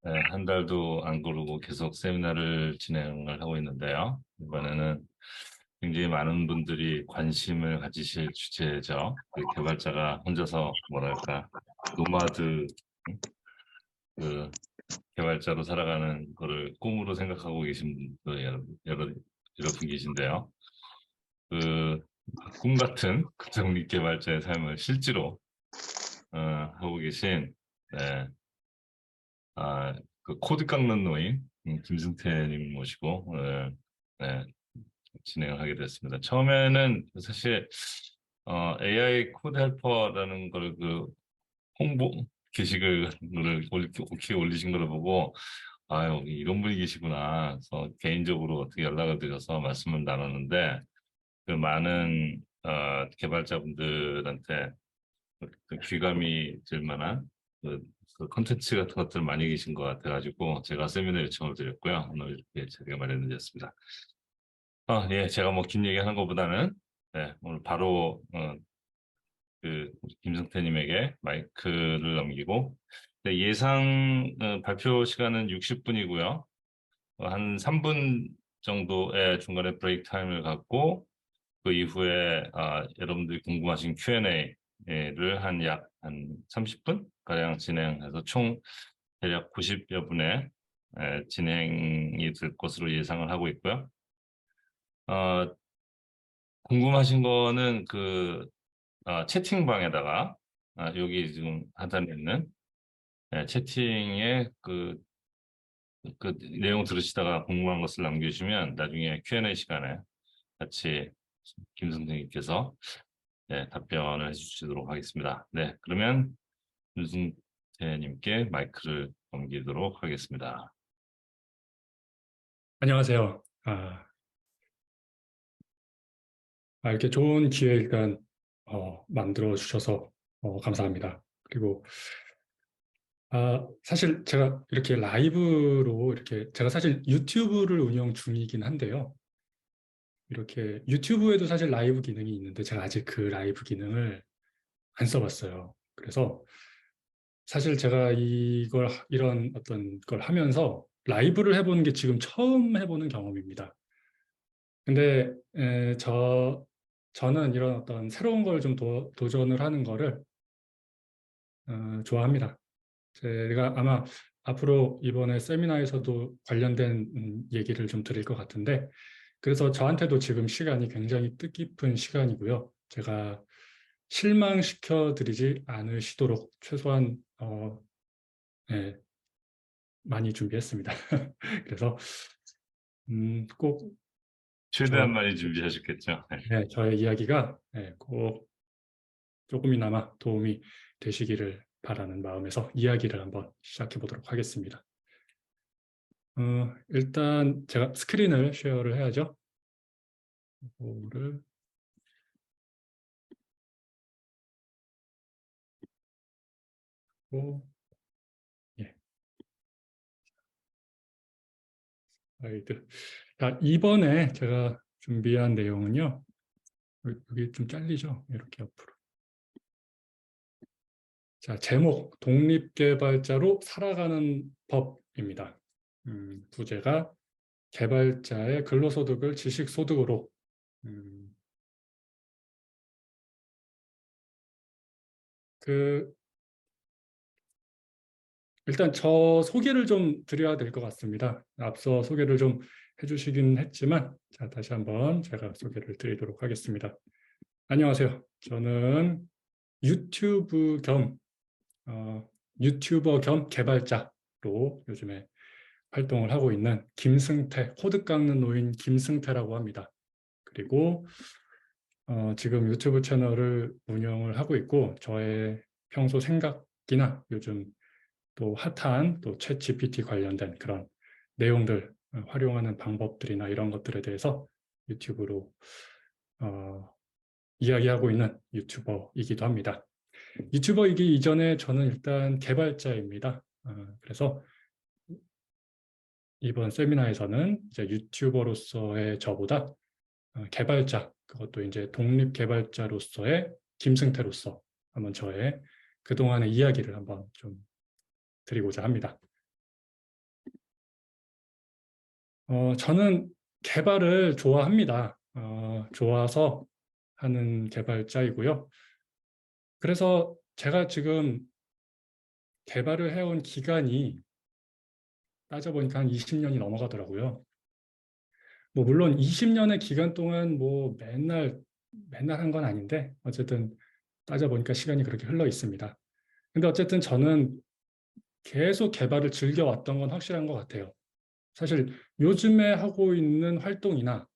네, 한 달도 안 거르고 계속 세미나를 진행을 하고 있는데요. 이번에는 굉장히 많은 분들이 관심을 가지실 주제죠. 그 개발자가 혼자서 뭐랄까 노마드, 응? 그 개발자로 살아가는 거를 꿈으로 생각하고 계신 분도 여러 분 계신데요. 그 꿈 같은 그 독립 개발자의 삶을 실제로 하고 계신, 네, 아, 그 코드 깎는 노인 김승태님 모시고 오늘, 네, 진행을 하게 됐습니다. 처음에는 사실 AI 코드 헬퍼라는 걸 그 홍보 게시글을 이렇게 올리신 걸 보고, 아유, 이런 분이 계시구나. 그래서 개인적으로 어떻게 연락을 드려서 말씀을 나눴는데, 그 많은 개발자분들한테 그 귀감이 들 만한 그 컨텐츠 같은 것들 많이 계신 것 같아가지고 제가 세미나 요청을 드렸고요. 오늘 이렇게 자리가 마련이 됐습니다. 예, 제가 뭐 긴 얘기하는 것보다는, 네, 오늘 바로 우리 김성태님에게 마이크를 넘기고, 네, 예상 발표 시간은 60분이고요. 한 3분 정도의 중간에 브레이크 타임을 갖고 그 이후에 여러분들이 궁금하신 Q&A를 한 30분 가량 진행해서 총 대략 90여 분의 진행이 될 것으로 예상을 하고 있고요. 어, 궁금하신 거는 채팅방에다가, 여기 지금 하단에 있는 채팅에 그 내용 들으시다가 궁금한 것을 남겨주시면 나중에 Q&A 시간에 같이 김 선생님께서, 네, 답변을 해주시도록 하겠습니다. 네, 그러면 윤승태님께 마이크를 넘기도록 하겠습니다. 안녕하세요. 이렇게 좋은 기회 일단 만들어 주셔서 감사합니다. 그리고 사실 제가 이렇게 라이브로 이렇게 제가 사실 유튜브를 운영 중이긴 한데요. 이렇게 유튜브에도 사실 라이브 기능이 있는데 제가 아직 그 라이브 기능을 안 써봤어요. 그래서 사실 제가 이런 어떤 걸 하면서 라이브를 해보는 게 지금 처음 해보는 경험입니다. 근데 저는 이런 어떤 새로운 걸 좀 도전을 하는 거를 좋아합니다. 제가 아마 앞으로 이번에 세미나에서도 관련된 얘기를 좀 드릴 것 같은데, 그래서 저한테도 지금 시간이 굉장히 뜻깊은 시간이고요. 제가 실망시켜 드리지 않으시도록 최소한 네, 많이 준비했습니다. 그래서 꼭 최대한 저, 많이 준비하셨겠죠? 네. 네, 저의 이야기가 꼭 조금이나마 도움이 되시기를 바라는 마음에서 이야기를 한번 시작해 보도록 하겠습니다. 일단 제가 스크린을 쉐어를 해야죠. 이거를 고, 예, 슬라이드. 자, 이번에 제가 준비한 내용은요. 여기 좀 잘리죠? 이렇게 옆으로. 자, 제목, 독립개발자로 살아가는 법입니다. 부제가 개발자의 근로소득을 지식소득으로. 음, 그 일단 저 소개를 좀 드려야 될 것 같습니다. 앞서 소개를 좀 해주시긴 했지만, 자, 다시 한번 제가 소개를 드리도록 하겠습니다. 안녕하세요. 저는 유튜브 겸, 어, 유튜버 겸 개발자로 요즘에 활동을 하고 있는 김승태, 코드 깎는 노인 김승태라고 합니다. 그리고 지금 유튜브 채널을 운영을 하고 있고, 저의 평소 생각이나 요즘 또 핫한 또 챗 GPT 관련된 그런 내용들 활용하는 방법들이나 이런 것들에 대해서 유튜브로 어, 이야기하고 있는 유튜버이기도 합니다. 유튜버이기 이전에 저는 일단 개발자입니다. 그래서 이번 세미나에서는 이제 유튜버로서의 저보다 개발자, 그것도 이제 독립 개발자로서의 김승태로서 한번 저의 그동안의 이야기를 한번 좀 드리고자 합니다. 저는 개발을 좋아합니다. 좋아서 하는 개발자이고요. 그래서 제가 지금 개발을 해온 기간이 따져보니까 한 20년이 넘어가더라고요. 뭐 물론 20년의 기간 동안 뭐 맨날 한 건 아닌데 어쨌든 따져보니까 시간이 그렇게 흘러 있습니다. 근데 어쨌든 저는 계속 개발을 즐겨왔던 건 확실한 것 같아요. 사실 요즘에 하고 있는 활동이나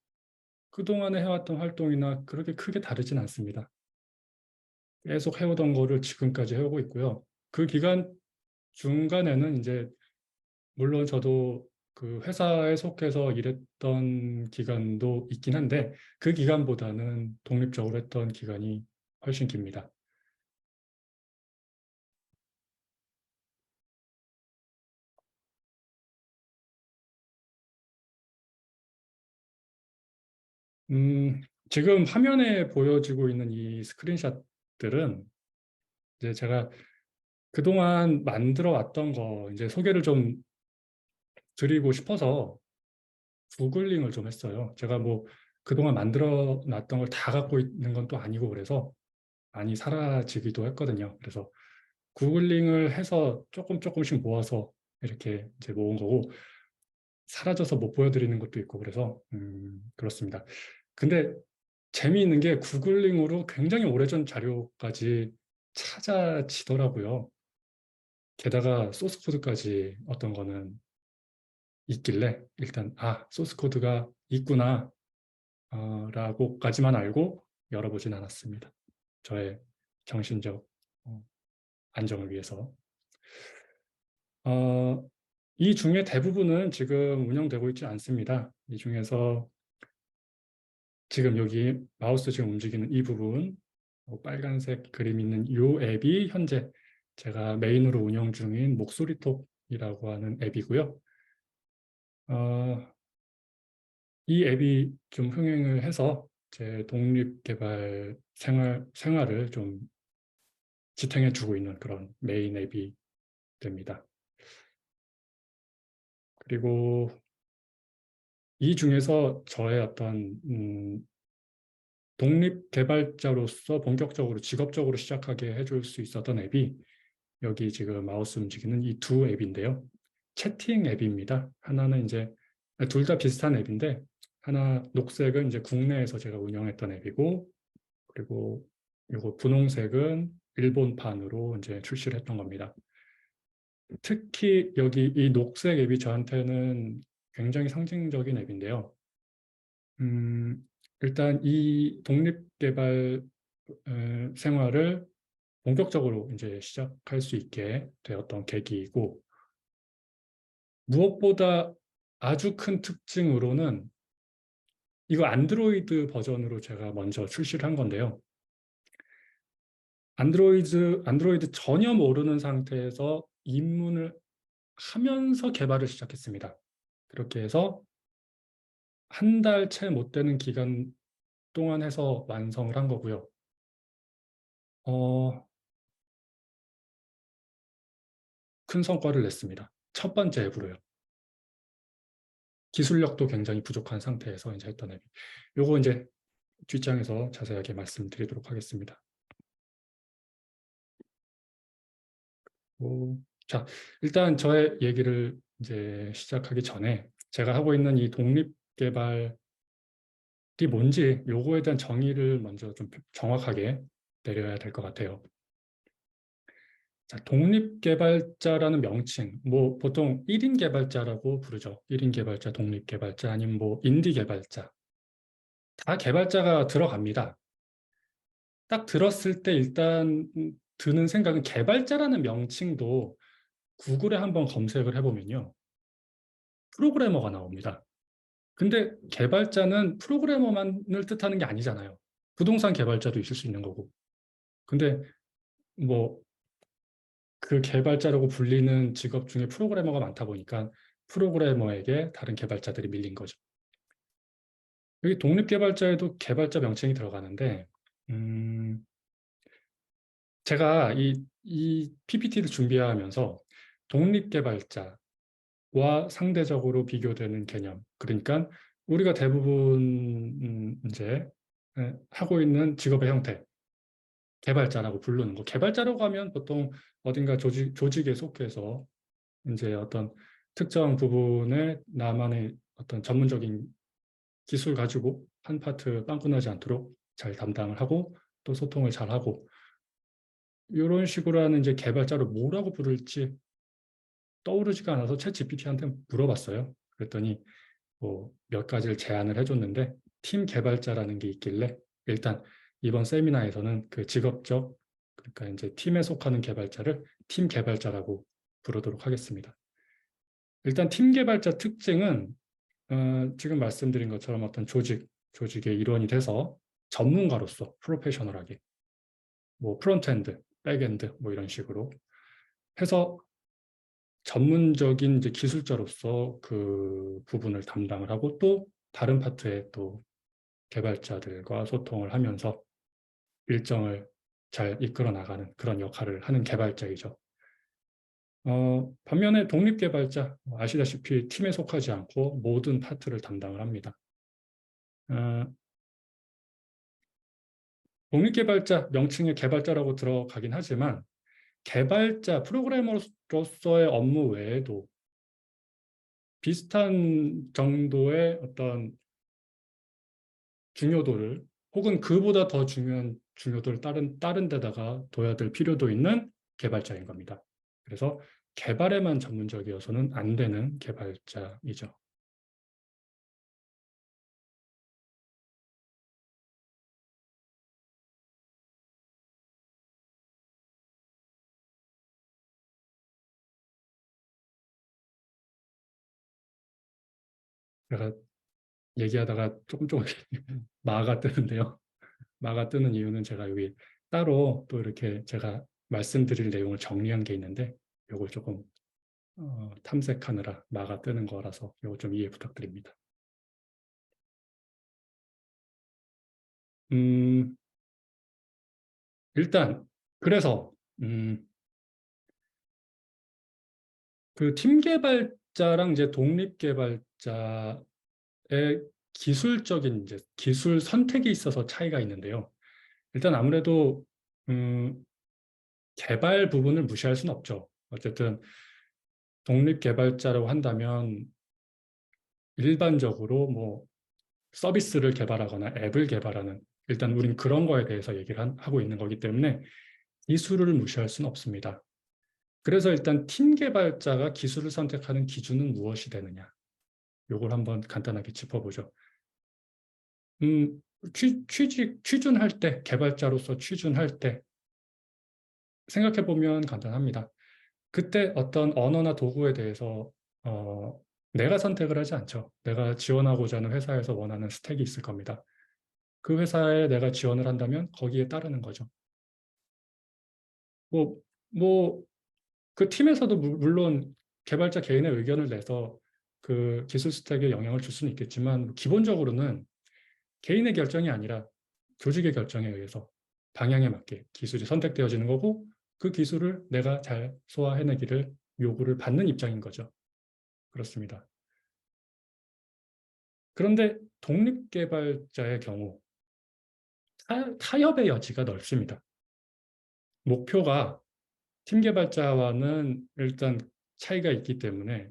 그동안에 해왔던 활동이나 그렇게 크게 다르진 않습니다. 계속 해오던 거를 지금까지 해오고 있고요. 그 기간 중간에는 이제 물론 저도 그 회사에 속해서 일했던 기간도 있긴 한데 그 기간보다는 독립적으로 했던 기간이 훨씬 깁니다. 지금 화면에 보여지고 있는 이 스크린샷들은 이제 제가 그동안 만들어 왔던 거 이제 소개를 좀 드리고 싶어서 구글링을 좀 했어요. 제가 뭐 그동안 만들어 놨던 걸 다 갖고 있는 건 또 아니고 그래서 많이 사라지기도 했거든요. 그래서 구글링을 해서 조금씩 모아서 이렇게 이제 모은 거고 사라져서 못 보여드리는 것도 있고 그래서 그렇습니다. 근데 재미있는 게 구글링으로 굉장히 오래전 자료까지 찾아지더라고요. 게다가 소스 코드까지 어떤 거는 있길래 일단 소스 코드가 있구나 라고까지만 알고 열어보진 않았습니다. 저의 정신적 어, 안정을 위해서. 어, 이 중에 대부분은 지금 운영되고 있지 않습니다. 이 중에서 지금 여기 마우스 지금 움직이는 이 부분, 빨간색 그림 있는 이 앱이 현재 제가 메인으로 운영 중인 목소리톡이라고 하는 앱이고요. 어, 이 앱이 좀 흥행을 해서 제 독립개발 생활을 좀 지탱해 주고 있는 그런 메인 앱이 됩니다. 그리고 이 중에서 저의 어떤 독립 개발자로서 본격적으로 직업적으로 시작하게 해줄 수 있었던 앱이 여기 지금 마우스 움직이는 이 두 앱인데요. 채팅 앱입니다. 하나는 이제 둘 다 비슷한 앱인데 하나 녹색은 이제 국내에서 제가 운영했던 앱이고 그리고 이거 분홍색은 일본판으로 이제 출시를 했던 겁니다. 특히 여기 이 녹색 앱이 저한테는 굉장히 상징적인 앱인데요. 일단 이 독립개발 생활을 본격적으로 이제 시작할 수 있게 되었던 계기이고 무엇보다 아주 큰 특징으로는 이거 안드로이드 버전으로 제가 먼저 출시를 한 건데요. 안드로이드 전혀 모르는 상태에서 입문을 하면서 개발을 시작했습니다. 그렇게 해서 한 달 채 못 되는 기간 동안 해서 완성을 한 거고요. 어, 큰 성과를 냈습니다. 첫 번째 앱으로요. 기술력도 굉장히 부족한 상태에서 이제 했던 앱이. 요거 이제 뒷장에서 자세하게 말씀드리도록 하겠습니다. 자, 일단 저의 얘기를 이제 시작하기 전에 제가 하고 있는 이 독립 개발이 뭔지 요거에 대한 정의를 먼저 좀 정확하게 내려야 될 것 같아요. 자, 독립 개발자라는 명칭, 뭐 보통 1인 개발자라고 부르죠. 1인 개발자, 독립 개발자 아니면 뭐 인디 개발자. 다 개발자가 들어갑니다. 딱 들었을 때 일단 드는 생각은 개발자라는 명칭도 구글에 한번 검색을 해보면요. 프로그래머가 나옵니다. 근데 개발자는 프로그래머만을 뜻하는 게 아니잖아요. 부동산 개발자도 있을 수 있는 거고. 근데 뭐 그 개발자라고 불리는 직업 중에 프로그래머가 많다 보니까 프로그래머에게 다른 개발자들이 밀린 거죠. 여기 독립개발자에도 개발자 명칭이 들어가는데 제가 이 PPT를 준비하면서 독립개발자, 상대적으로 비교되는 개념. 그러니까 우리가 대부분 이제 하고 있는 직업의 형태, 개발자라고 부르는 거. 개발자라고 하면 보통 어딘가 조직에 속해서 이제 어떤 특정 부분에 나만의 어떤 전문적인 기술 가지고 한 파트 빵꾸나지 않도록 잘 담당을 하고 또 소통을 잘 하고 이런 식으로 하는 이제 개발자를 뭐라고 부를지 떠오르지가 않아서 챗 GPT한테 물어봤어요. 그랬더니 뭐 몇 가지를 제안을 해줬는데 팀 개발자라는 게 있길래 일단 이번 세미나에서는 그 직업적 그러니까 이제 팀에 속하는 개발자를 팀 개발자라고 부르도록 하겠습니다. 일단 팀 개발자 특징은 지금 말씀드린 것처럼 어떤 조직의 일원이 돼서 전문가로서 프로페셔널하게 뭐 프론트엔드, 백엔드 뭐 이런 식으로 해서 전문적인 이제 기술자로서 그 부분을 담당을 하고 또 다른 파트에 또 개발자들과 소통을 하면서 일정을 잘 이끌어 나가는 그런 역할을 하는 개발자이죠. 반면에 독립개발자, 아시다시피 팀에 속하지 않고 모든 파트를 담당을 합니다. 어, 독립개발자 명칭에 개발자라고 들어가긴 하지만 개발자, 프로그래머로서의 업무 외에도 비슷한 정도의 어떤 중요도를 혹은 그보다 더 중요한 중요도를 다른 데다가 둬야 될 필요도 있는 개발자인 겁니다. 그래서 개발에만 전문적이어서는 안 되는 개발자이죠. 제가 얘기하다가 조금 마가 뜨는데요. 마가 뜨는 이유는 제가 여기 따로 또 이렇게 제가 말씀드릴 내용을 정리한 게 있는데 이걸 조금 탐색하느라 마가 뜨는 거라서 이거 좀 이해 부탁드립니다. 음, 일단 그래서 그 팀 개발자랑 이제 독립 개발자의 기술적인 이제 기술 선택이 있어서 차이가 있는데요. 일단 아무래도 음, 개발 부분을 무시할 수는 없죠. 어쨌든 독립 개발자라고 한다면 일반적으로 뭐 서비스를 개발하거나 앱을 개발하는 일단 우린 그런 거에 대해서 얘기를 하고 있는 거기 때문에 기술을 무시할 수는 없습니다. 그래서 일단 팀 개발자가 기술을 선택하는 기준은 무엇이 되느냐? 요걸 한번 간단하게 짚어보죠. 음, 취준할 때, 개발자로서 취준할 때 생각해 보면 간단합니다. 그때 어떤 언어나 도구에 대해서 내가 선택을 하지 않죠. 내가 지원하고자 하는 회사에서 원하는 스택이 있을 겁니다. 그 회사에 내가 지원을 한다면 거기에 따르는 거죠. 뭐, 뭐, 그 팀에서도 물론 개발자 개인의 의견을 내서 그 기술 스택에 영향을 줄 수는 있겠지만 기본적으로는 개인의 결정이 아니라 조직의 결정에 의해서 방향에 맞게 기술이 선택되어지는 거고 그 기술을 내가 잘 소화해내기를 요구를 받는 입장인 거죠. 그렇습니다. 그런데 독립개발자의 경우 타협의 여지가 넓습니다. 목표가 팀 개발자와는 일단 차이가 있기 때문에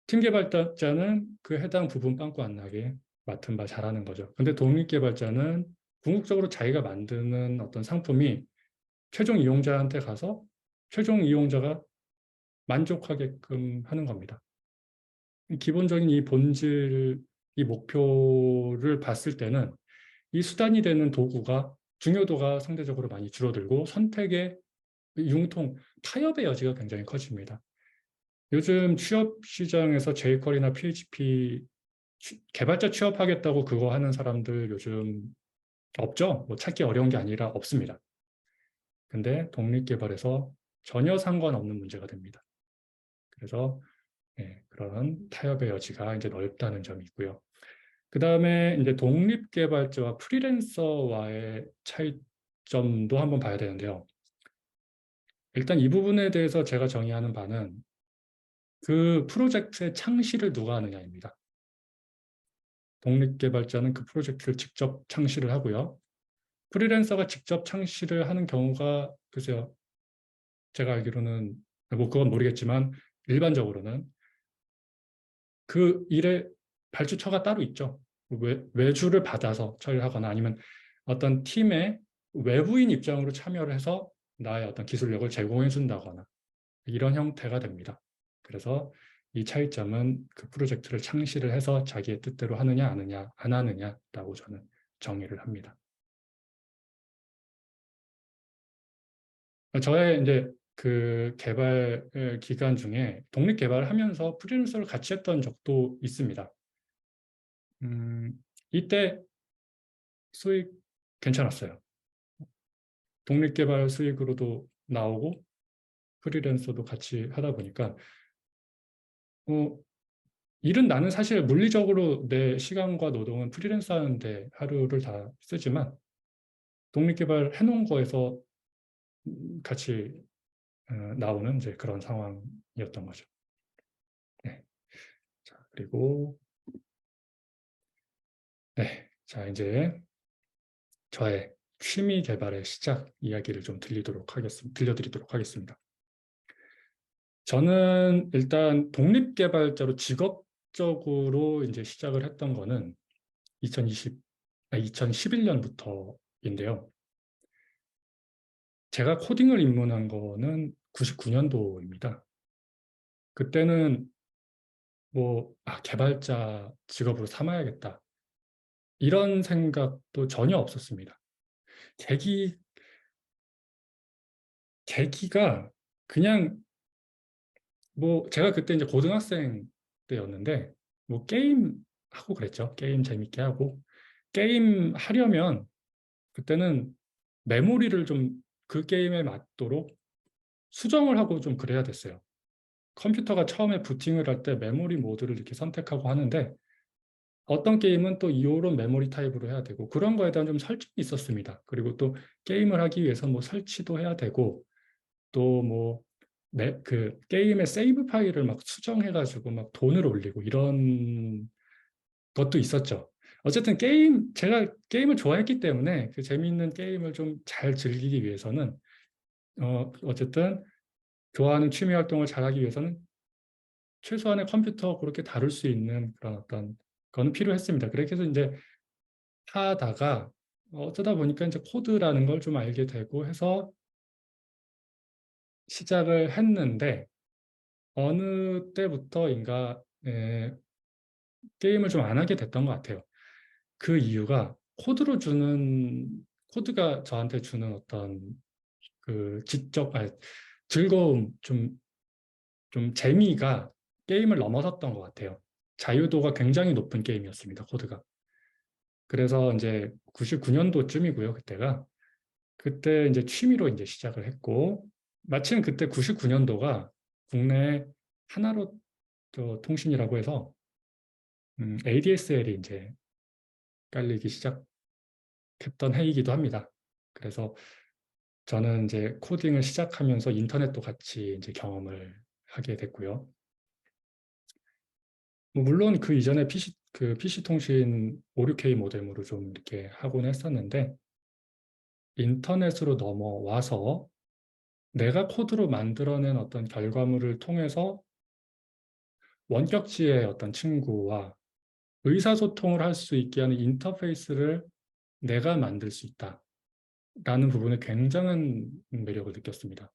팀 개발자는 그 해당 부분 빵꾸 안 나게 맡은 바 잘하는 거죠. 근데 독립 개발자는 궁극적으로 자기가 만드는 어떤 상품이 최종 이용자한테 가서 최종 이용자가 만족하게끔 하는 겁니다. 기본적인 이 본질, 이 목표를 봤을 때는 이 수단이 되는 도구가 중요도가 상대적으로 많이 줄어들고 선택의 타협의 여지가 굉장히 커집니다. 요즘 취업 시장에서 jQuery나 PHP 개발자 취업하겠다고 그거 하는 사람들 요즘 없죠? 뭐 찾기 어려운 게 아니라 없습니다. 근데 독립개발에서 전혀 상관없는 문제가 됩니다. 그래서 그런 타협의 여지가 이제 넓다는 점이 있고요. 그 다음에 이제 독립개발자와 프리랜서와의 차이점도 한번 봐야 되는데요. 일단 이 부분에 대해서 제가 정의하는 바는 그 프로젝트의 창시를 누가 하느냐입니다. 독립개발자는 그 프로젝트를 직접 창시를 하고요. 프리랜서가 직접 창시를 하는 경우가 글쎄요. 제가 알기로는 뭐 그건 모르겠지만 일반적으로는 그 일의 발주처가 따로 있죠. 외주를 받아서 처리하거나 아니면 어떤 팀의 외부인 입장으로 참여를 해서 나의 어떤 기술력을 제공해 준다거나 이런 형태가 됩니다. 그래서 이 차이점은 그 프로젝트를 창시를 해서 자기의 뜻대로 하느냐 안 하느냐라고 저는 정의를 합니다. 저의 이제 그 개발 기간 중에 독립 개발을 하면서 프리랜서를 같이 했던 적도 있습니다. 이때 수익 괜찮았어요. 독립 개발 수익으로도 나오고 프리랜서도 같이 하다 보니까 어, 일은 나는 사실 물리적으로 내 시간과 노동은 프리랜서 하는데 하루를 다 쓰지만 독립 개발 해놓은 거에서 같이 나오는 이제 그런 상황이었던 거죠. 네. 자, 그리고 네. 자, 이제 저의 취미 개발의 시작 이야기를 좀 들려드리도록 하겠습니다. 저는 일단 독립 개발자로 직업적으로 이제 시작을 했던 거는 2011년부터인데요. 제가 코딩을 입문한 거는 99년도입니다. 그때는 뭐, 개발자 직업으로 삼아야겠다. 이런 생각도 전혀 없었습니다. 계기, 계기가 그냥 뭐, 제가 그때 이제 고등학생 때였는데, 뭐, 게임 하고 그랬죠. 게임 재밌게 하고. 게임 하려면 그때는 메모리를 좀 그 게임에 맞도록 수정을 하고 좀 그래야 됐어요. 컴퓨터가 처음에 부팅을 할 때 메모리 모드를 이렇게 선택하고 하는데 어떤 게임은 또 이런 메모리 타입으로 해야 되고 그런 거에 대한 좀 설정이 있었습니다. 그리고 또 게임을 하기 위해서 뭐 설치도 해야 되고 또 뭐 그 게임의 세이브 파일을 막 수정해가지고 막 돈을 올리고 이런 것도 있었죠. 어쨌든 제가 게임을 좋아했기 때문에 그 재미있는 게임을 좀 잘 즐기기 위해서는 어쨌든 좋아하는 취미 활동을 잘하기 위해서는 최소한의 컴퓨터 그렇게 다룰 수 있는 그런 어떤 거는 필요했습니다. 그렇게 해서 이제 하다가 어쩌다 보니까 이제 코드라는 걸 좀 알게 되고 해서 시작을 했는데 어느 때부터인가 게임을 좀 안 하게 됐던 것 같아요. 그 이유가 코드가 저한테 주는 어떤 그 즐거움, 좀 재미가 게임을 넘어섰던 것 같아요. 자유도가 굉장히 높은 게임이었습니다, 코드가. 그래서 이제 99년도쯤이고요, 그때가. 그때 이제 취미로 이제 시작을 했고, 마침 그때 99년도가 국내 하나로 통신이라고 해서 ADSL이 이제 깔리기 시작했던 해이기도 합니다. 그래서 저는 이제 코딩을 시작하면서 인터넷도 같이 이제 경험을 하게 됐고요. 뭐 물론 그 이전에 PC 통신 56K 모뎀으로 좀 이렇게 하곤 했었는데 인터넷으로 넘어와서 내가 코드로 만들어낸 어떤 결과물을 통해서 원격지의 어떤 친구와 의사소통을 할 수 있게 하는 인터페이스를 내가 만들 수 있다라는 부분에 굉장한 매력을 느꼈습니다.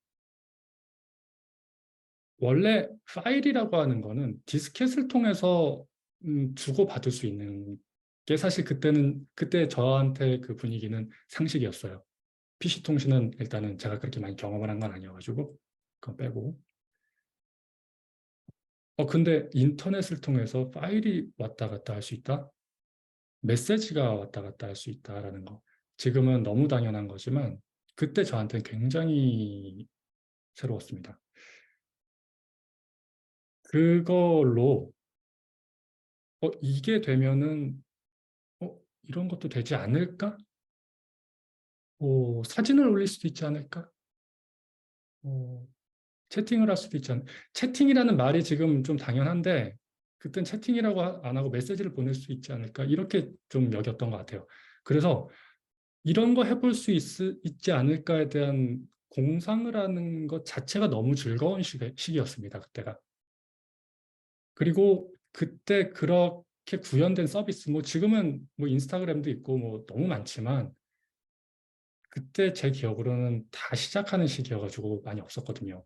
원래 파일이라고 하는 거는 디스켓을 통해서 주고받을 수 있는 게 사실 그때 저한테 그 분위기는 상식이었어요. PC 통신은 일단은 제가 그렇게 많이 경험을 한 건 아니어가지고 그건 빼고. 근데 인터넷을 통해서 파일이 왔다 갔다 할 수 있다? 메시지가 왔다 갔다 할 수 있다라는 거. 지금은 너무 당연한 거지만 그때 저한테는 굉장히 새로웠습니다. 그걸로 이게 되면은 이런 것도 되지 않을까? 사진을 올릴 수도 있지 않을까? 어, 채팅을 할 수도 있잖아요. 채팅이라는 말이 지금 좀 당연한데 그땐 채팅이라고 안 하고 메시지를 보낼 수 있지 않을까 이렇게 좀 여겼던 것 같아요. 그래서 이런 거 해볼 수 있지 않을까에 대한 공상을 하는 것 자체가 너무 즐거운 시기였습니다. 그때가. 그리고 그때 그렇게 구현된 서비스, 뭐 지금은 뭐 인스타그램도 있고 뭐 너무 많지만 그때 제 기억으로는 다 시작하는 시기여가지고 많이 없었거든요.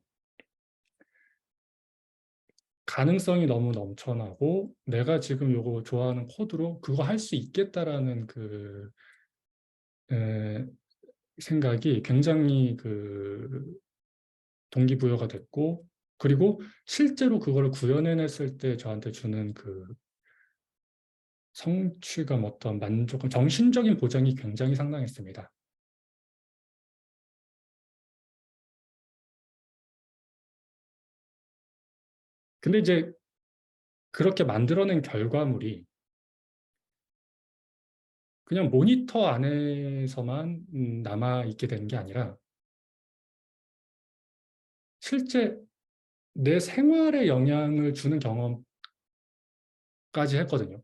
가능성이 너무 넘쳐나고 내가 지금 요거 좋아하는 코드로 그거 할 수 있겠다라는 그 에, 생각이 굉장히 그 동기부여가 됐고 그리고 실제로 그걸 구현해냈을 때 저한테 주는 그 성취감, 어떤 만족감, 정신적인 보장이 굉장히 상당했습니다. 근데 이제 그렇게 만들어낸 결과물이 그냥 모니터 안에서만 남아 있게 되는 게 아니라 실제 내 생활에 영향을 주는 경험까지 했거든요.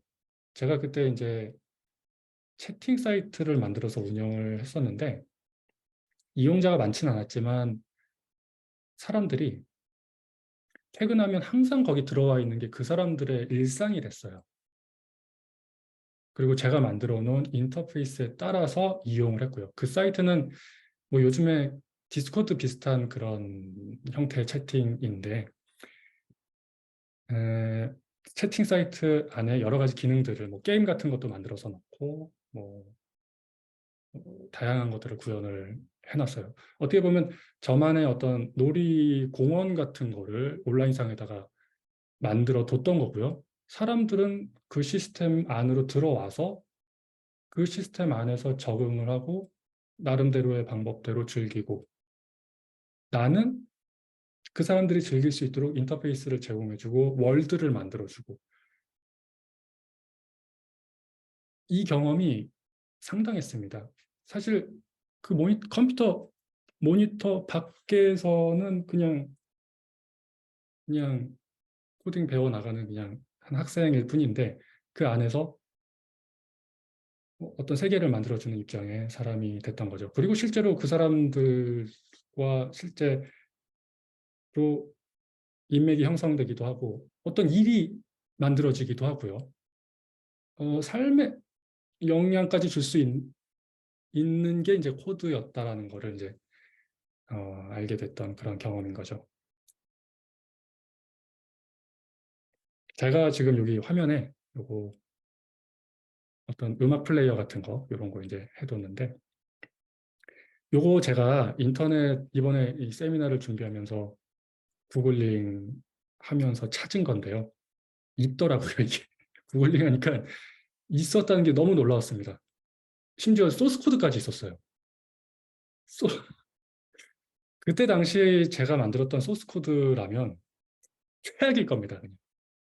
제가 그때 이제 채팅 사이트를 만들어서 운영을 했었는데 이용자가 많지는 않았지만 사람들이 퇴근하면 항상 거기 들어와 있는 게 그 사람들의 일상이 됐어요. 그리고 제가 만들어 놓은 인터페이스에 따라서 이용을 했고요. 그 사이트는 뭐 요즘에 디스코드 비슷한 그런 형태의 채팅인데 에, 채팅 사이트 안에 여러 가지 기능들을 뭐 게임 같은 것도 만들어서 넣고 뭐 다양한 것들을 구현을 해놨어요. 어떻게 보면 저만의 어떤 놀이공원 같은 거를 온라인상에다가 만들어 뒀던 거고요. 사람들은 그 시스템 안으로 들어와서 그 시스템 안에서 적응을 하고 나름대로의 방법대로 즐기고 나는 그 사람들이 즐길 수 있도록 인터페이스를 제공해주고 월드를 만들어주고 이 경험이 상당했습니다. 사실 그 컴퓨터 모니터 밖에서는 그냥 코딩 배워 나가는 그냥 한 학생일 뿐인데 그 안에서 어떤 세계를 만들어주는 입장의 사람이 됐던 거죠. 그리고 실제로 그 사람들과 실제로 인맥이 형성되기도 하고 어떤 일이 만들어지기도 하고요. 삶에 영향까지 줄 수 있는 게 이제 코드였다라는 거를 이제 알게 됐던 그런 경험인 거죠. 제가 지금 여기 화면에 요거 어떤 음악 플레이어 같은 거 이런 거 이제 해뒀는데 요거 제가 인터넷 이번에 이 세미나를 준비하면서 구글링 하면서 찾은 건데요. 있더라고요, 이게. 구글링 하니까 있었다는 게 너무 놀라웠습니다. 심지어 소스 코드까지 있었어요. 소- 그때 당시 제가 만들었던 소스 코드라면 최악일 겁니다. 그냥.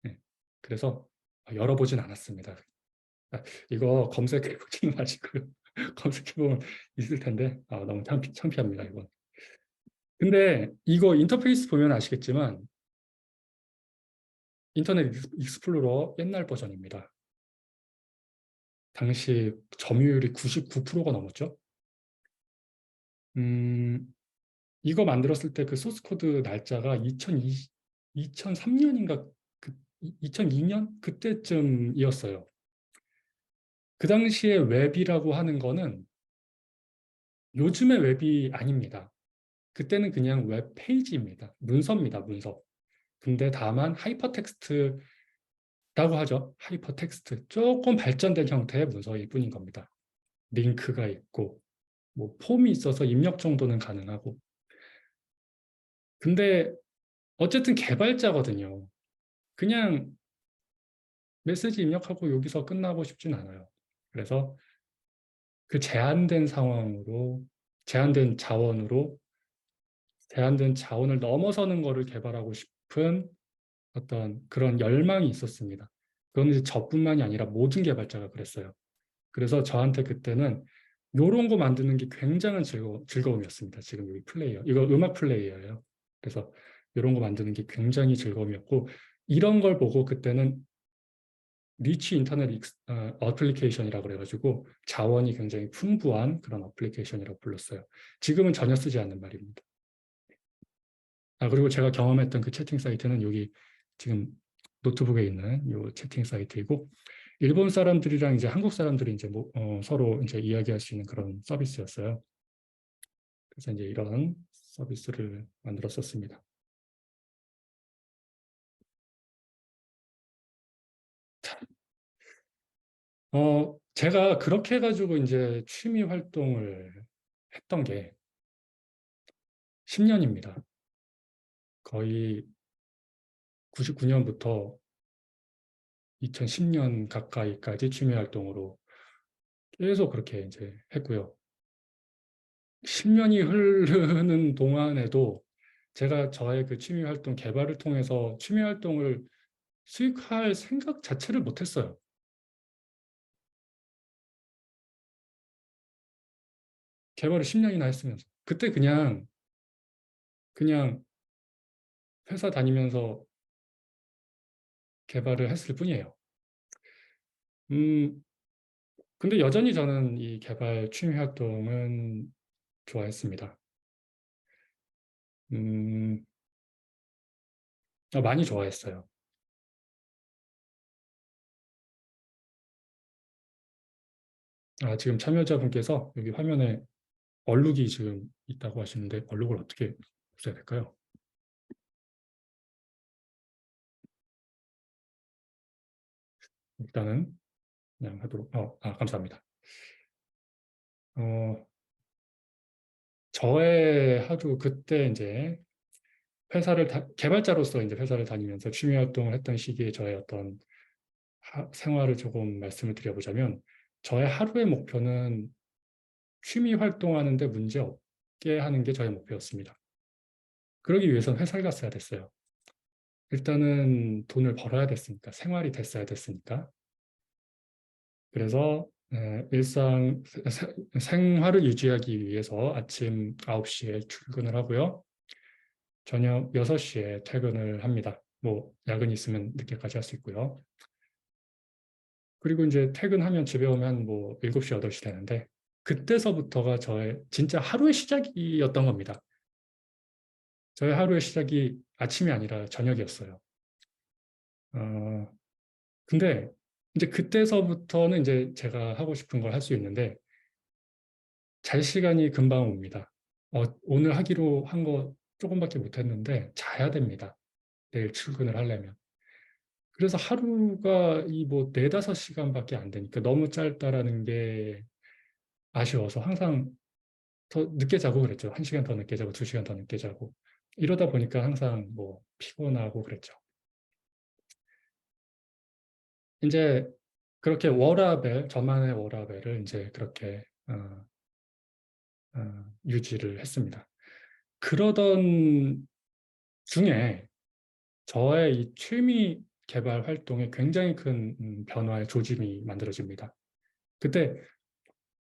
네. 그래서 열어보진 않았습니다. 이거 검색해보지는 마시고요. 검색해보면 있을 텐데 너무 창피합니다, 이건. 근데 이거 인터페이스 보면 아시겠지만 인터넷 익스플로러 옛날 버전입니다. 당시 점유율이 99%가 넘었죠. 음, 이거 만들었을 때 그 소스 코드 날짜가 2003년인가 2002년 그때쯤이었어요. 그 당시에 웹이라고 하는 거는 요즘의 웹이 아닙니다. 그때는 그냥 웹 페이지입니다. 문서입니다, 문서. 근데 다만 하이퍼텍스트라고 하죠. 하이퍼텍스트. 조금 발전된 형태의 문서일 뿐인 겁니다. 링크가 있고, 뭐 폼이 있어서 입력 정도는 가능하고. 근데 어쨌든 개발자거든요. 그냥 메시지 입력하고 여기서 끝나고 싶진 않아요. 그래서 그 제한된 상황으로, 제한된 자원으로, 제한된 자원을 넘어서는 거를 개발하고 싶은 어떤 그런 열망이 있었습니다. 그건 이제 저뿐만이 아니라 모든 개발자가 그랬어요. 그래서 저한테 그때는 요런 거 만드는 게 굉장한 즐거움이었습니다. 지금 여기 플레이어. 이거 음악 플레이어예요. 그래서 이런 거 만드는 게 굉장히 즐거움이었고 이런 걸 보고 그때는 리치 인터넷 어플리케이션이라고 그래가지고 자원이 굉장히 풍부한 그런 어플리케이션이라고 불렀어요. 지금은 전혀 쓰지 않는 말입니다. 그리고 제가 경험했던 그 채팅 사이트는 여기 지금 노트북에 있는 이 채팅 사이트이고 일본 사람들이랑 이제 한국 사람들이 이제 서로 이제 이야기할 수 있는 그런 서비스였어요. 그래서 이제 이런 서비스를 만들었었습니다. 제가 그렇게 해가지고 이제 취미 활동을 했던 게 10년입니다. 거의 99년부터 2010년 가까이까지 취미 활동으로 계속 그렇게 이제 했고요. 10년이 흐르는 동안에도 제가 저의 그 취미 활동 개발을 통해서 취미 활동을 수익할 생각 자체를 못했어요. 개발을 10년이나 했으면서. 그때 그냥 회사 다니면서 개발을 했을 뿐이에요. 음, 근데 여전히 저는 이 개발 취미 활동은 좋아했습니다. 음, 많이 좋아했어요. 지금 참여자분께서 여기 화면에 얼룩이 지금 있다고 하시는데 얼룩을 어떻게 없애야 될까요? 일단은 그냥 하도록. 감사합니다. 어, 저의 하루 그때 이제 개발자로서 이제 회사를 다니면서 취미 활동을 했던 시기에 저의 어떤 생활을 조금 말씀을 드려보자면 저의 하루의 목표는 취미 활동하는데 문제 없게 하는 게 저의 목표였습니다. 그러기 위해서는 회사를 갔어야 됐어요. 일단은 돈을 벌어야 됐으니까, 생활이 됐어야 됐으니까. 그래서 생활을 유지하기 위해서 아침 9시에 출근을 하고요. 저녁 6시에 퇴근을 합니다. 뭐 야근이 있으면 늦게까지 할 수 있고요. 그리고 이제 퇴근하면 집에 오면 뭐 7시, 8시 되는데 그때서부터가 저의 진짜 하루의 시작이었던 겁니다. 저의 하루의 시작이 아침이 아니라 저녁이었어요. 어, 근데 이제 그때서부터는 이제 제가 하고 싶은 걸 할 수 있는데 잘 시간이 금방 옵니다. 오늘 하기로 한 거 조금밖에 못 했는데 자야 됩니다. 내일 출근을 하려면. 그래서 하루가 이 뭐 4~5시간밖에 안 되니까 너무 짧다라는 게 아쉬워서 항상 더 늦게 자고 그랬죠. 1시간 더 늦게 자고 2시간 더 늦게 자고. 이러다 보니까 항상 뭐 피곤하고 그랬죠. 이제 그렇게 저만의 워라밸을 이제 그렇게 유지를 했습니다. 그러던 중에 저의 이 취미 개발 활동에 굉장히 큰 변화의 조짐이 만들어집니다. 그때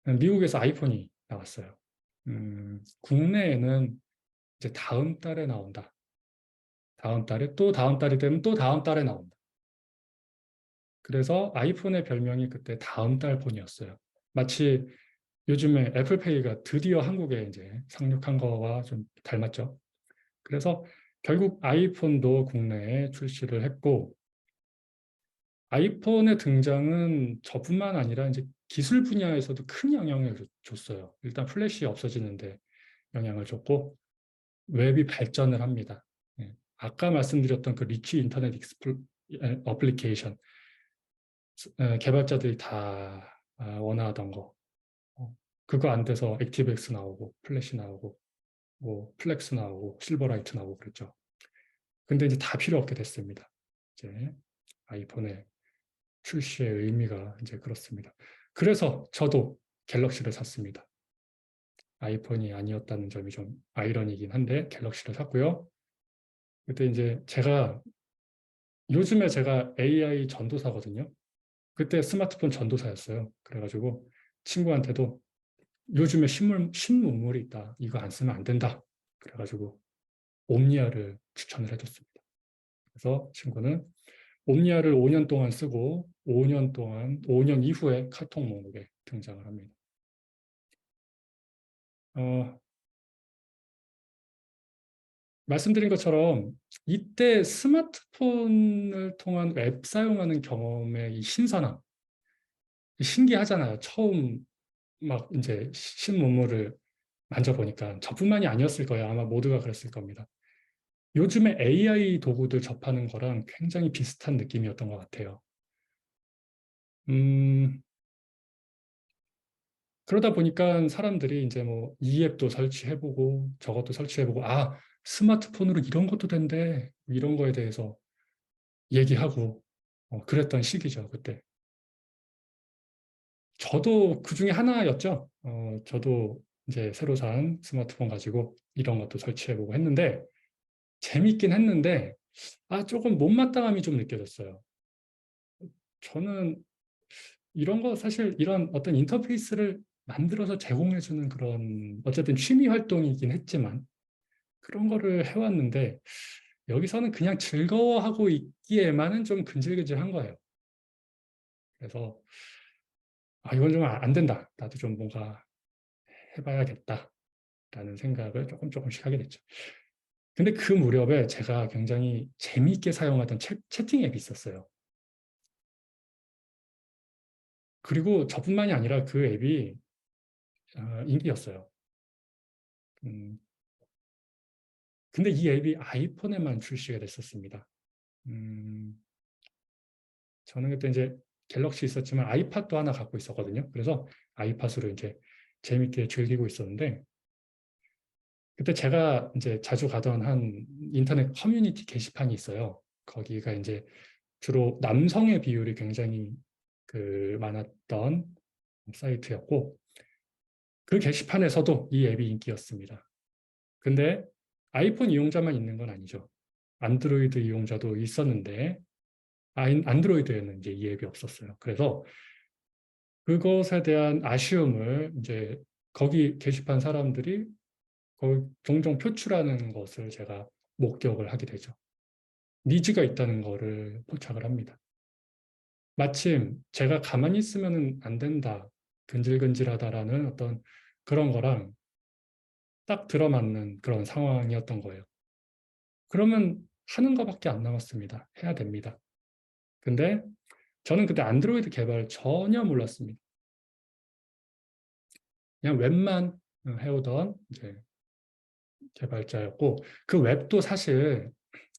미국에서 아이폰이 나왔어요. 국내에는 이제 다음 달에 나온다. 다음 달에 또 다음 달이 되면 또 다음 달에 나온다. 그래서 아이폰의 별명이 그때 다음 달 폰이었어요. 마치 요즘에 애플페이가 드디어 한국에 이제 상륙한 거와 좀 닮았죠. 그래서 결국 아이폰도 국내에 출시를 했고 아이폰의 등장은 저뿐만 아니라 이제 기술 분야에서도 큰 영향을 줬어요. 일단 플래시 없어지는데 영향을 줬고 웹이 발전을 합니다. 예. 아까 말씀드렸던 그 리치 인터넷 어플리케이션 개발자들이 다 원하던 거 그거 안 돼서 액티브엑스 나오고 플래시 나오고 뭐 플렉스 나오고 실버라이트 나오고 그랬죠. 근데 이제 다 필요 없게 됐습니다. 이제 아이폰의 출시의 의미가 이제 그렇습니다. 그래서 저도 갤럭시를 샀습니다. 아이폰이 아니었다는 점이 좀 아이러니긴 한데 갤럭시를 샀고요. 그때 이제 요즘에 제가 AI 전도사거든요. 그때 스마트폰 전도사였어요. 그래가지고 친구한테도 요즘에 신문물이 있다. 이거 안 쓰면 안 된다. 그래가지고 옴니아를 추천을 해줬습니다. 그래서 친구는 옴니아를 5년 동안 쓰고 5년 이후에 카톡 목록에 등장을 합니다. 말씀드린 것처럼 이때 스마트폰을 통한 웹 사용하는 경험의 이 신선함, 신기하잖아요. 처음 막 이제 신문물을 만져보니까 저뿐만이 아니었을 거예요. 아마 모두가 그랬을 겁니다. 요즘에 AI 도구들 접하는 거랑 굉장히 비슷한 느낌이었던 것 같아요. 그러다 보니까 사람들이 이제 뭐 이 앱도 설치해보고 저것도 설치해보고 아, 스마트폰으로 이런 것도 된대. 이런 거에 대해서 얘기하고 그랬던 시기죠, 그때. 저도 그 중에 하나였죠. 저도 이제 새로 산 스마트폰 가지고 이런 것도 설치해보고 했는데 재밌긴 했는데 조금 못마땅함이 좀 느껴졌어요. 저는 이런 거 사실 이런 어떤 인터페이스를 만들어서 제공해주는 그런 어쨌든 취미 활동이긴 했지만 그런 거를 해왔는데 여기서는 그냥 즐거워하고 있기에만은 좀 근질근질한 거예요. 그래서 이건 좀 안 된다. 나도 좀 뭔가 해봐야겠다라는 생각을 조금씩 하게 됐죠. 근데 그 무렵에 제가 굉장히 재미있게 사용하던 채팅 앱이 있었어요. 그리고 저뿐만이 아니라 그 앱이 인기였어요. 음, 근데 이 앱이 아이폰에만 출시가 됐었습니다. 음, 저는 그때 이제 갤럭시 있었지만 아이팟도 하나 갖고 있었거든요. 그래서 아이팟으로 이제 재밌게 즐기고 있었는데 그때 제가 이제 자주 가던 한 인터넷 커뮤니티 게시판이 있어요. 거기가 이제 주로 남성의 비율이 굉장히 많았던 사이트였고 그 게시판에서도 이 앱이 인기였습니다. 근데 아이폰 이용자만 있는 건 아니죠. 안드로이드 이용자도 있었는데 안드로이드에는 이제 이 앱이 없었어요. 그래서 그것에 대한 아쉬움을 이제 거기 게시판 사람들이 종종 표출하는 것을 제가 목격을 하게 되죠. 니즈가 있다는 거를 포착을 합니다. 마침 제가 가만히 있으면 안 된다, 근질근질하다라는 어떤 그런 거랑 딱 들어맞는 그런 상황이었던 거예요. 그러면 하는 것밖에 안 남았습니다. 해야 됩니다. 근데 저는 그때 안드로이드 개발 전혀 몰랐습니다. 그냥 웹만 해오던 이제 개발자였고 그 웹도 사실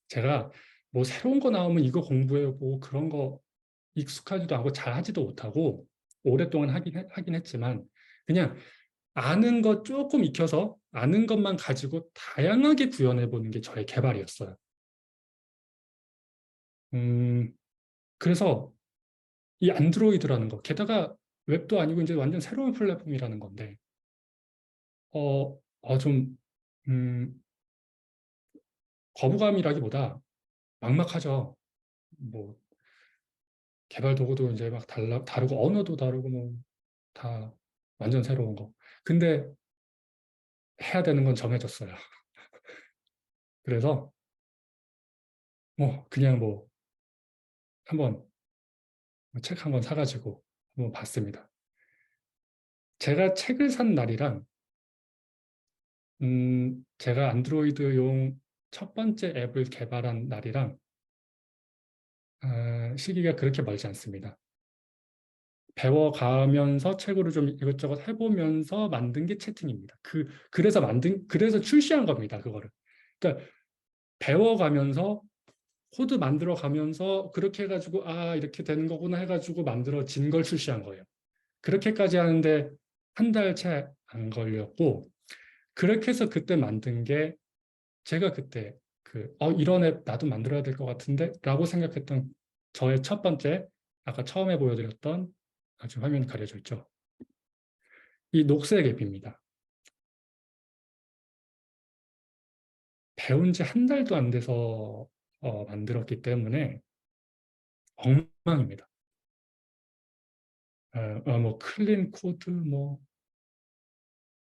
제가 뭐 새로운 거 나오면 이거 공부해보고 그런 거 익숙하지도 않고 잘하지도 못하고 오랫동안 하긴 했지만 그냥 아는 것 조금 익혀서 아는 것만 가지고 다양하게 구현해보는 게 저의 개발이었어요. 그래서 이 안드로이드라는 거 게다가 웹도 아니고 이제 완전 새로운 플랫폼이라는 건데 좀 음, 거부감이라기보다 막막하죠. 뭐 개발 도구도 이제 막 다르고 언어도 다르고 뭐 다 완전 새로운 거. 근데 해야 되는 건 정해졌어요. 그래서 뭐 그냥 뭐 한번 책 한 권 사가지고 한번 봤습니다. 제가 책을 산 날이랑 제가 안드로이드용 첫 번째 앱을 개발한 날이랑 시기가 그렇게 멀지 않습니다. 배워가면서 책으로 좀 이것저것 해보면서 만든 게 채팅입니다. 그래서 출시한 겁니다. 그거를. 그러니까 배워가면서 코드 만들어 가면서 그렇게 해가지고 이렇게 되는 거구나 해가지고 만들어진 걸 출시한 거예요. 그렇게까지 하는데 한 달 채 안 걸렸고 그렇게 해서 그때 만든 게 제가 그때 이런 앱 나도 만들어야 될 것 같은데 라고 생각했던 저의 첫 번째 아까 처음에 보여드렸던 아주 화면이 가려져 있죠. 이 녹색 앱입니다. 배운 지 한 달도 안 돼서 만들었기 때문에 엉망입니다. 뭐 클린 코드 뭐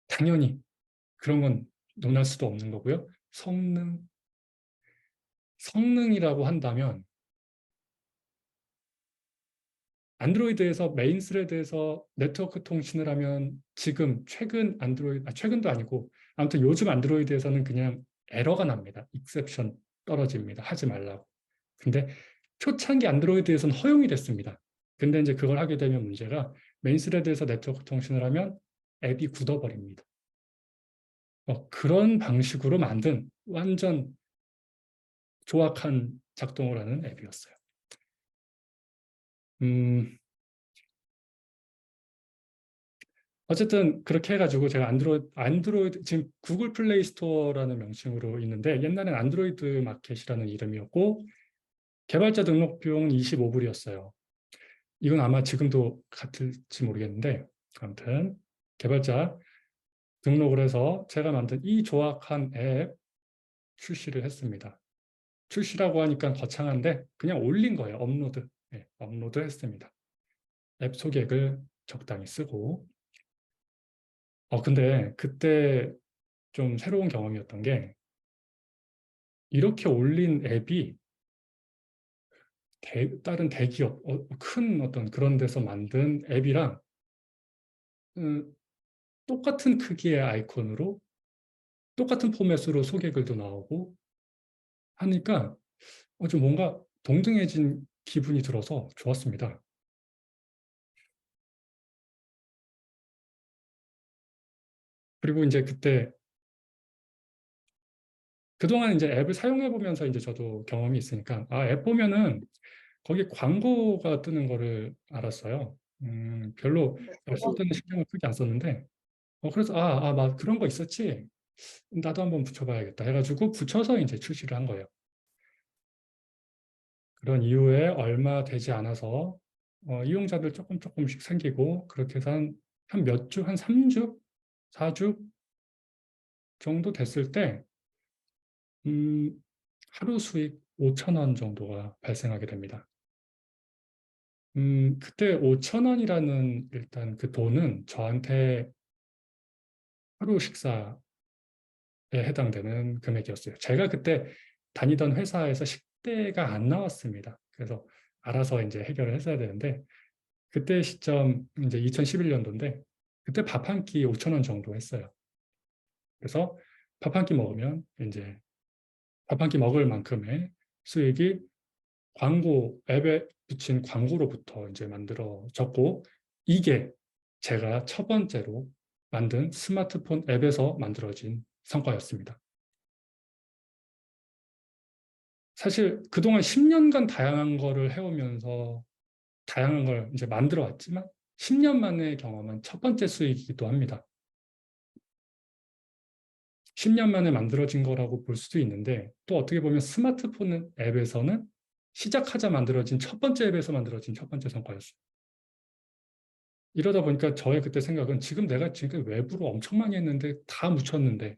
당연히 그런 건 논할 수도 없는 거고요. 성능 성능이라고 한다면 안드로이드에서 메인 스레드에서 네트워크 통신을 하면 지금 최근 안드로이드, 최근도 아니고 아무튼 요즘 안드로이드에서는 그냥 에러가 납니다. 익셉션 떨어집니다. 하지 말라고. 근데 초창기 안드로이드에서는 허용이 됐습니다. 근데 이제 그걸 하게 되면 문제가 메인 스레드에서 네트워크 통신을 하면 앱이 굳어버립니다. 그런 방식으로 만든 완전 조악한 작동을 하는 앱이었어요. 어쨌든 그렇게 해가지고 제가 안드로이드 지금 구글 플레이 스토어라는 명칭으로 있는데 옛날엔 안드로이드 마켓이라는 이름이었고 개발자 등록 비용은 25불이었어요. 이건 아마 지금도 같을지 모르겠는데 아무튼 개발자 등록을 해서 제가 만든 이 조악한 앱 출시를 했습니다. 출시라고 하니까 거창한데 그냥 올린 거예요. 업로드. 네, 업로드 했습니다. 앱 소개글 적당히 쓰고 근데 그때 좀 새로운 경험이었던 게 이렇게 올린 앱이 다른 대기업, 큰 어떤 그런 데서 만든 앱이랑 음, 똑같은 크기의 아이콘으로 똑같은 포맷으로 소개글도 나오고 하니까 좀 뭔가 동등해진 기분이 들어서 좋았습니다. 그리고 이제 그때 그동안 이제 앱을 사용해 보면서 이제 저도 경험이 있으니까 앱 보면은 거기 광고가 뜨는 거를 알았어요. 별로 앱 쓸 때는 신경을 크게 안 썼는데 그래서 맞 그런 거 있었지. 나도 한번 붙여봐야겠다 해가지고 붙여서 이제 출시를 한 거예요. 그런 이후에 얼마 되지 않아서 이용자들 조금씩 생기고 그렇게 해서 한 몇 주, 한 3주, 4주 정도 됐을 때 하루 수익 5천 원 정도가 발생하게 됩니다. 그때 5천 원이라는 일단 그 돈은 저한테 하루 식사에 해당되는 금액이었어요. 제가 그때 다니던 회사에서 식대가 안 나왔습니다. 그래서 알아서 이제 해결을 했어야 되는데 그때 시점 이제 2011년도인데 그때 밥 한 끼 5천 원 정도 했어요. 그래서 밥 한 끼 먹으면 이제 밥 한 끼 먹을 만큼의 수익이 광고 앱에 붙인 광고로부터 이제 만들어졌고 이게 제가 첫 번째로 만든 스마트폰 앱에서 만들어진 성과였습니다. 사실 그동안 10년간 다양한 거를 해오면서 다양한 걸 이제 만들어 왔지만 10년 만에 경험한 첫 번째 수익이기도 합니다. 10년 만에 만들어진 거라고 볼 수도 있는데 또 어떻게 보면 스마트폰 앱에서는 시작하자 만들어진 첫 번째 앱에서 만들어진 첫 번째 성과였어요. 이러다 보니까 저의 그때 생각은 지금 내가 지금 외부로 엄청 많이 했는데 다 묻혔는데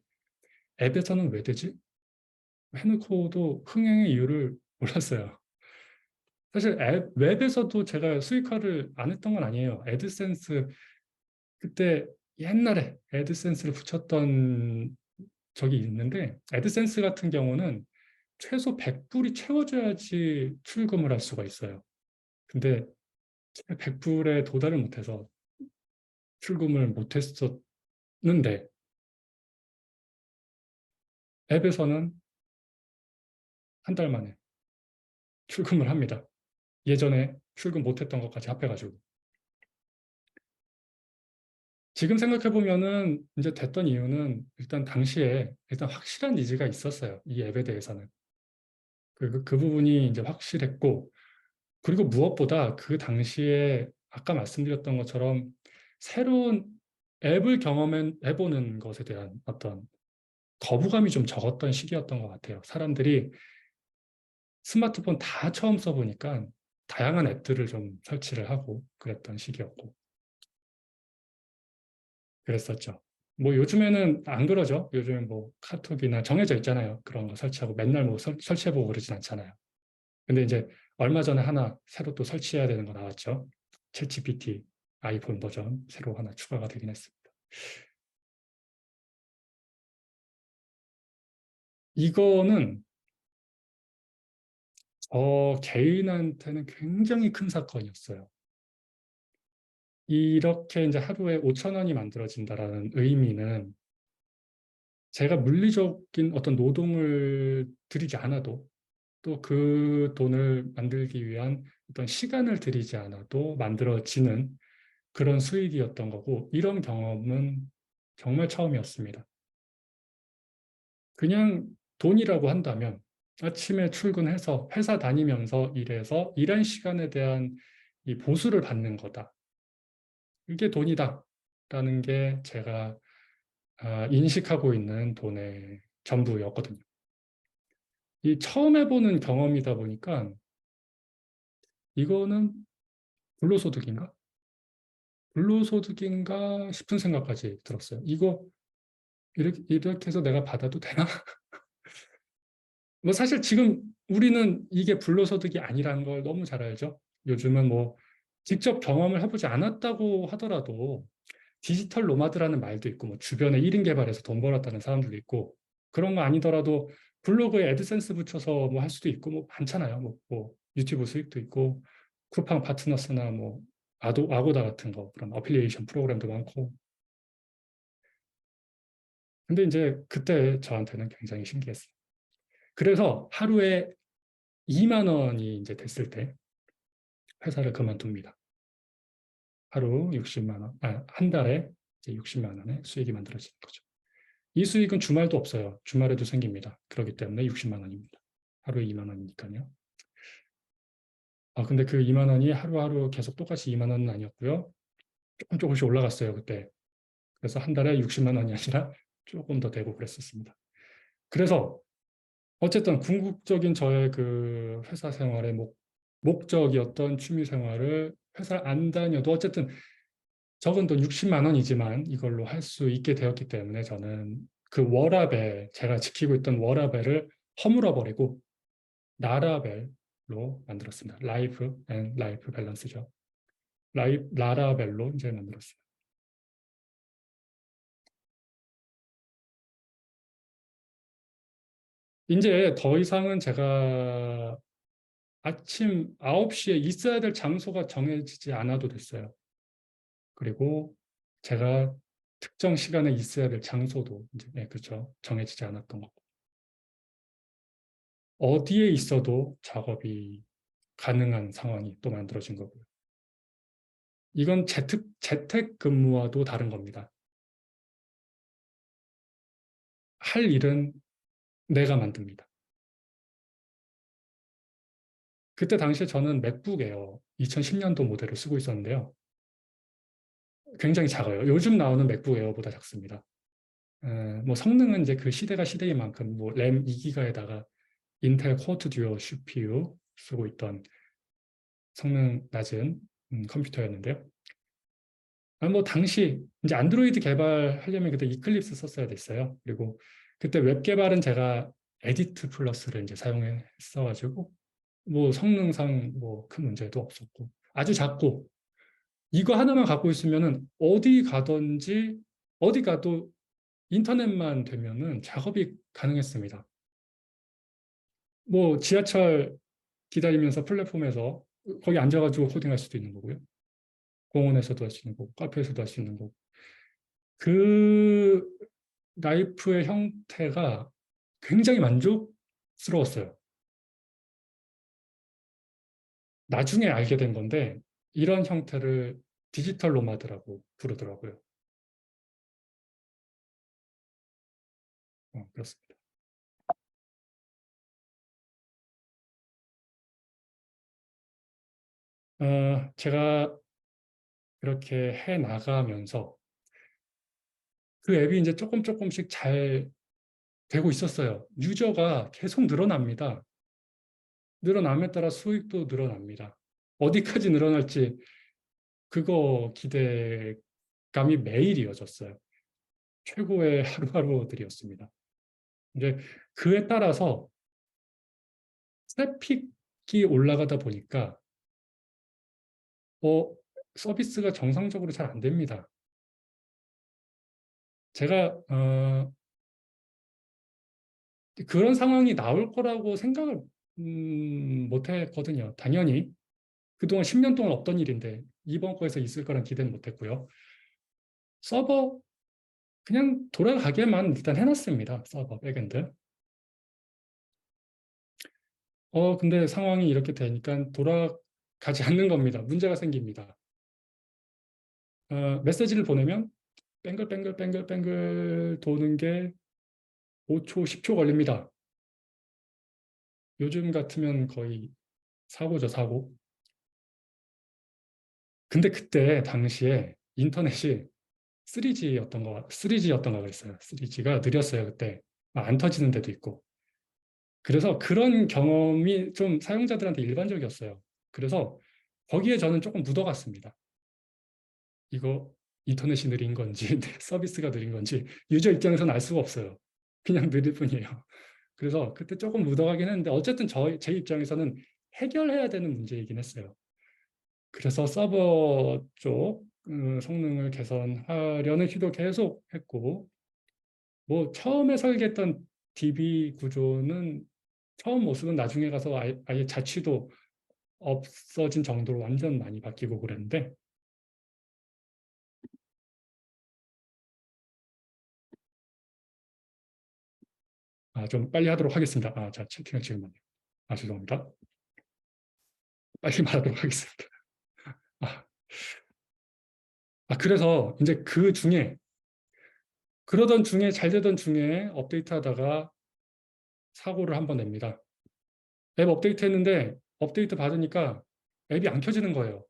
앱에서는 왜 되지? 해놓고도 흥행의 이유를 몰랐어요. 사실 웹에서도 제가 수익화를 안 했던 건 아니에요. 애드센스 그때 옛날에 애드센스를 붙였던 적이 있는데 애드센스 같은 경우는 최소 100불이 채워져야지 출금을 할 수가 있어요. 근데 100불에 도달을 못해서 출금을 못했었는데 앱에서는 한 달 만에 출금을 합니다. 예전에 출금 못했던 것까지 합해가지고. 지금 생각해보면은 이제 됐던 이유는 일단 당시에 일단 확실한 니즈가 있었어요. 이 앱에 대해서는. 그 부분이 이제 확실했고, 그리고 무엇보다 그 당시에 아까 말씀드렸던 것처럼 새로운 앱을 경험해보는 것에 대한 어떤 거부감이 좀 적었던 시기였던 것 같아요. 사람들이 스마트폰 다 처음 써보니까 다양한 앱들을 좀 설치를 하고 그랬던 시기였고 그랬었죠. 뭐 요즘에는 안 그러죠. 요즘엔 뭐 카톡이나 정해져 있잖아요. 그런 거 설치하고 맨날 뭐 설치해보고 그러진 않잖아요. 근데 이제 얼마 전에 하나 새로 또 설치해야 되는 거 나왔죠. 챗GPT 아이폰 버전 새로 하나 추가가 되긴 했습니다. 이거는 개인한테는 굉장히 큰 사건이었어요. 이렇게 이제 하루에 5천 원이 만들어진다라는 의미는 제가 물리적인 어떤 노동을 들이지 않아도 또 그 돈을 만들기 위한 어떤 시간을 들이지 않아도 만들어지는 그런 수익이었던 거고, 이런 경험은 정말 처음이었습니다. 그냥 돈이라고 한다면 아침에 출근해서 회사 다니면서 일해서 일한 시간에 대한 이 보수를 받는 거다. 이게 돈이다라는 게 제가 인식하고 있는 돈의 전부였거든요. 이 처음 해보는 경험이다 보니까 이거는 불로소득인가? 불로소득인가 싶은 생각까지 들었어요. 이거 이렇게 해서 내가 받아도 되나? 뭐 사실 지금 우리는 이게 불로소득이 아니라는 걸 너무 잘 알죠. 요즘은 뭐 직접 경험을 해보지 않았다고 하더라도 디지털 노마드라는 말도 있고, 뭐 주변에 1인 개발해서 돈 벌었다는 사람들도 있고, 그런 거 아니더라도 블로그에 애드센스 붙여서 뭐 할 수도 있고, 뭐 많잖아요. 뭐 유튜브 수익도 있고, 쿠팡 파트너스나 뭐 아고다 같은 거, 그런 어필리에이션 프로그램도 많고. 근데 이제 그때 저한테는 굉장히 신기했어요. 그래서 하루에 2만 원이 이제 됐을 때 회사를 그만둡니다. 하루 60만 원, 한 달에 이제 60만 원의 수익이 만들어지는 거죠. 이 수익은 주말도 없어요. 주말에도 생깁니다. 그렇기 때문에 60만 원입니다. 하루에 2만 원이니까요. 근데 그 2만 원이 하루하루 계속 똑같이 2만 원은 아니었고요. 조금씩 올라갔어요, 그때. 그래서 한 달에 60만 원이 아니라 조금 더 되고 그랬었습니다. 그래서 어쨌든 궁극적인 저의 그 회사 생활의 목적이었던 취미 생활을 회사를 안 다녀도 어쨌든 적은 돈 60만 원이지만 이걸로 할 수 있게 되었기 때문에 저는 그 워라벨, 제가 지키고 있던 워라벨을 허물어 버리고 나라벨로 만들었습니다. 라이프 앤 라이프 밸런스죠. 라라벨로 이제 만들었어요. 이제 더 이상은 제가 아침 9시에 있어야 될 장소가 정해지지 않아도 됐어요. 그리고 제가 특정 시간에 있어야 될 장소도 이제, 네, 그렇죠. 정해지지 않았던 거고. 어디에 있어도 작업이 가능한 상황이 또 만들어진 거고요. 이건 재택 근무와도 다른 겁니다. 할 일은 내가 만듭니다. 그때 당시에 저는 맥북 에어 2010년도 모델을 쓰고 있었는데요. 굉장히 작아요. 요즘 나오는 맥북 에어보다 작습니다. 뭐 성능은 이제 그 시대가 시대인 만큼 뭐 램 2기가에다가 인텔 코어 듀오 CPU 쓰고 있던 성능 낮은 컴퓨터였는데요. 뭐 당시 이제 안드로이드 개발하려면 그때 이클립스 썼어야 됐어요. 그리고 그때 웹 개발은 제가 에디트 플러스를 이제 사용했어가지고 뭐 성능상 뭐 큰 문제도 없었고 아주 작고 이거 하나만 갖고 있으면은 어디 가든지 어디 가도 인터넷만 되면은 작업이 가능했습니다. 뭐 지하철 기다리면서 플랫폼에서 거기 앉아가지고 코딩할 수도 있는 거고요. 공원에서도 할 수 있는 거고 카페에서도 할 수 있는 거고 그 라이프의 형태가 굉장히 만족스러웠어요. 나중에 알게 된 건데 이런 형태를 디지털 노마드라고 부르더라고요. 그렇습니다. 제가 그렇게 해 나가면서 그 앱이 이제 조금씩 잘 되고 있었어요. 유저가 계속 늘어납니다. 늘어남에 따라 수익도 늘어납니다. 어디까지 늘어날지 그거 기대감이 매일 이어졌어요. 최고의 하루하루들이었습니다. 이제 그에 따라서 트래픽이 올라가다 보니까 어, 서비스가 정상적으로 잘 안 됩니다. 제가 그런 상황이 나올 거라고 생각을 못했거든요. 당연히 그동안 10년 동안 없던 일인데 이번 거에서 있을 거란 기대는 못했고요. 서버 그냥 돌아가게만 일단 해놨습니다. 서버 백엔드. 근데 상황이 이렇게 되니까 돌아가지 않는 겁니다. 문제가 생깁니다. 메시지를 보내면 뱅글뱅글뱅글뱅글 도는 게 5초, 10초 걸립니다. 요즘 같으면 거의 사고죠, 사고. 근데 그때 당시에 인터넷이 3G였던 거 그랬어요. 3G가 느렸어요, 그때. 안 터지는 데도 있고. 그래서 그런 경험이 좀 사용자들한테 일반적이었어요. 그래서 거기에 저는 조금 묻어갔습니다. 이거 인터넷이 느린 건지, 내 서비스가 느린 건지, 유저 입장에서는 알 수가 없어요. 그냥 느릴 뿐이에요. 그래서 그때 조금 묻어가긴 했는데, 어쨌든 제 입장에서는 해결해야 되는 문제이긴 했어요. 그래서 서버 쪽 성능을 개선하려는 시도 계속 했고, 뭐 처음에 설계했던 DB 구조는 처음 모습은 나중에 가서 아예 자취도 없어진 정도로 완전 많이 바뀌고 그랬는데, 좀 빨리 하도록 하겠습니다. 자, 채팅을 지금, 죄송합니다. 빨리 말하도록 하겠습니다. 아, 그래서 이제 그 중에, 그러던 중에, 잘 되던 중에 업데이트 하다가 사고를 한번 냅니다. 앱 업데이트 했는데, 업데이트 받으니까 앱이 안 켜지는 거예요.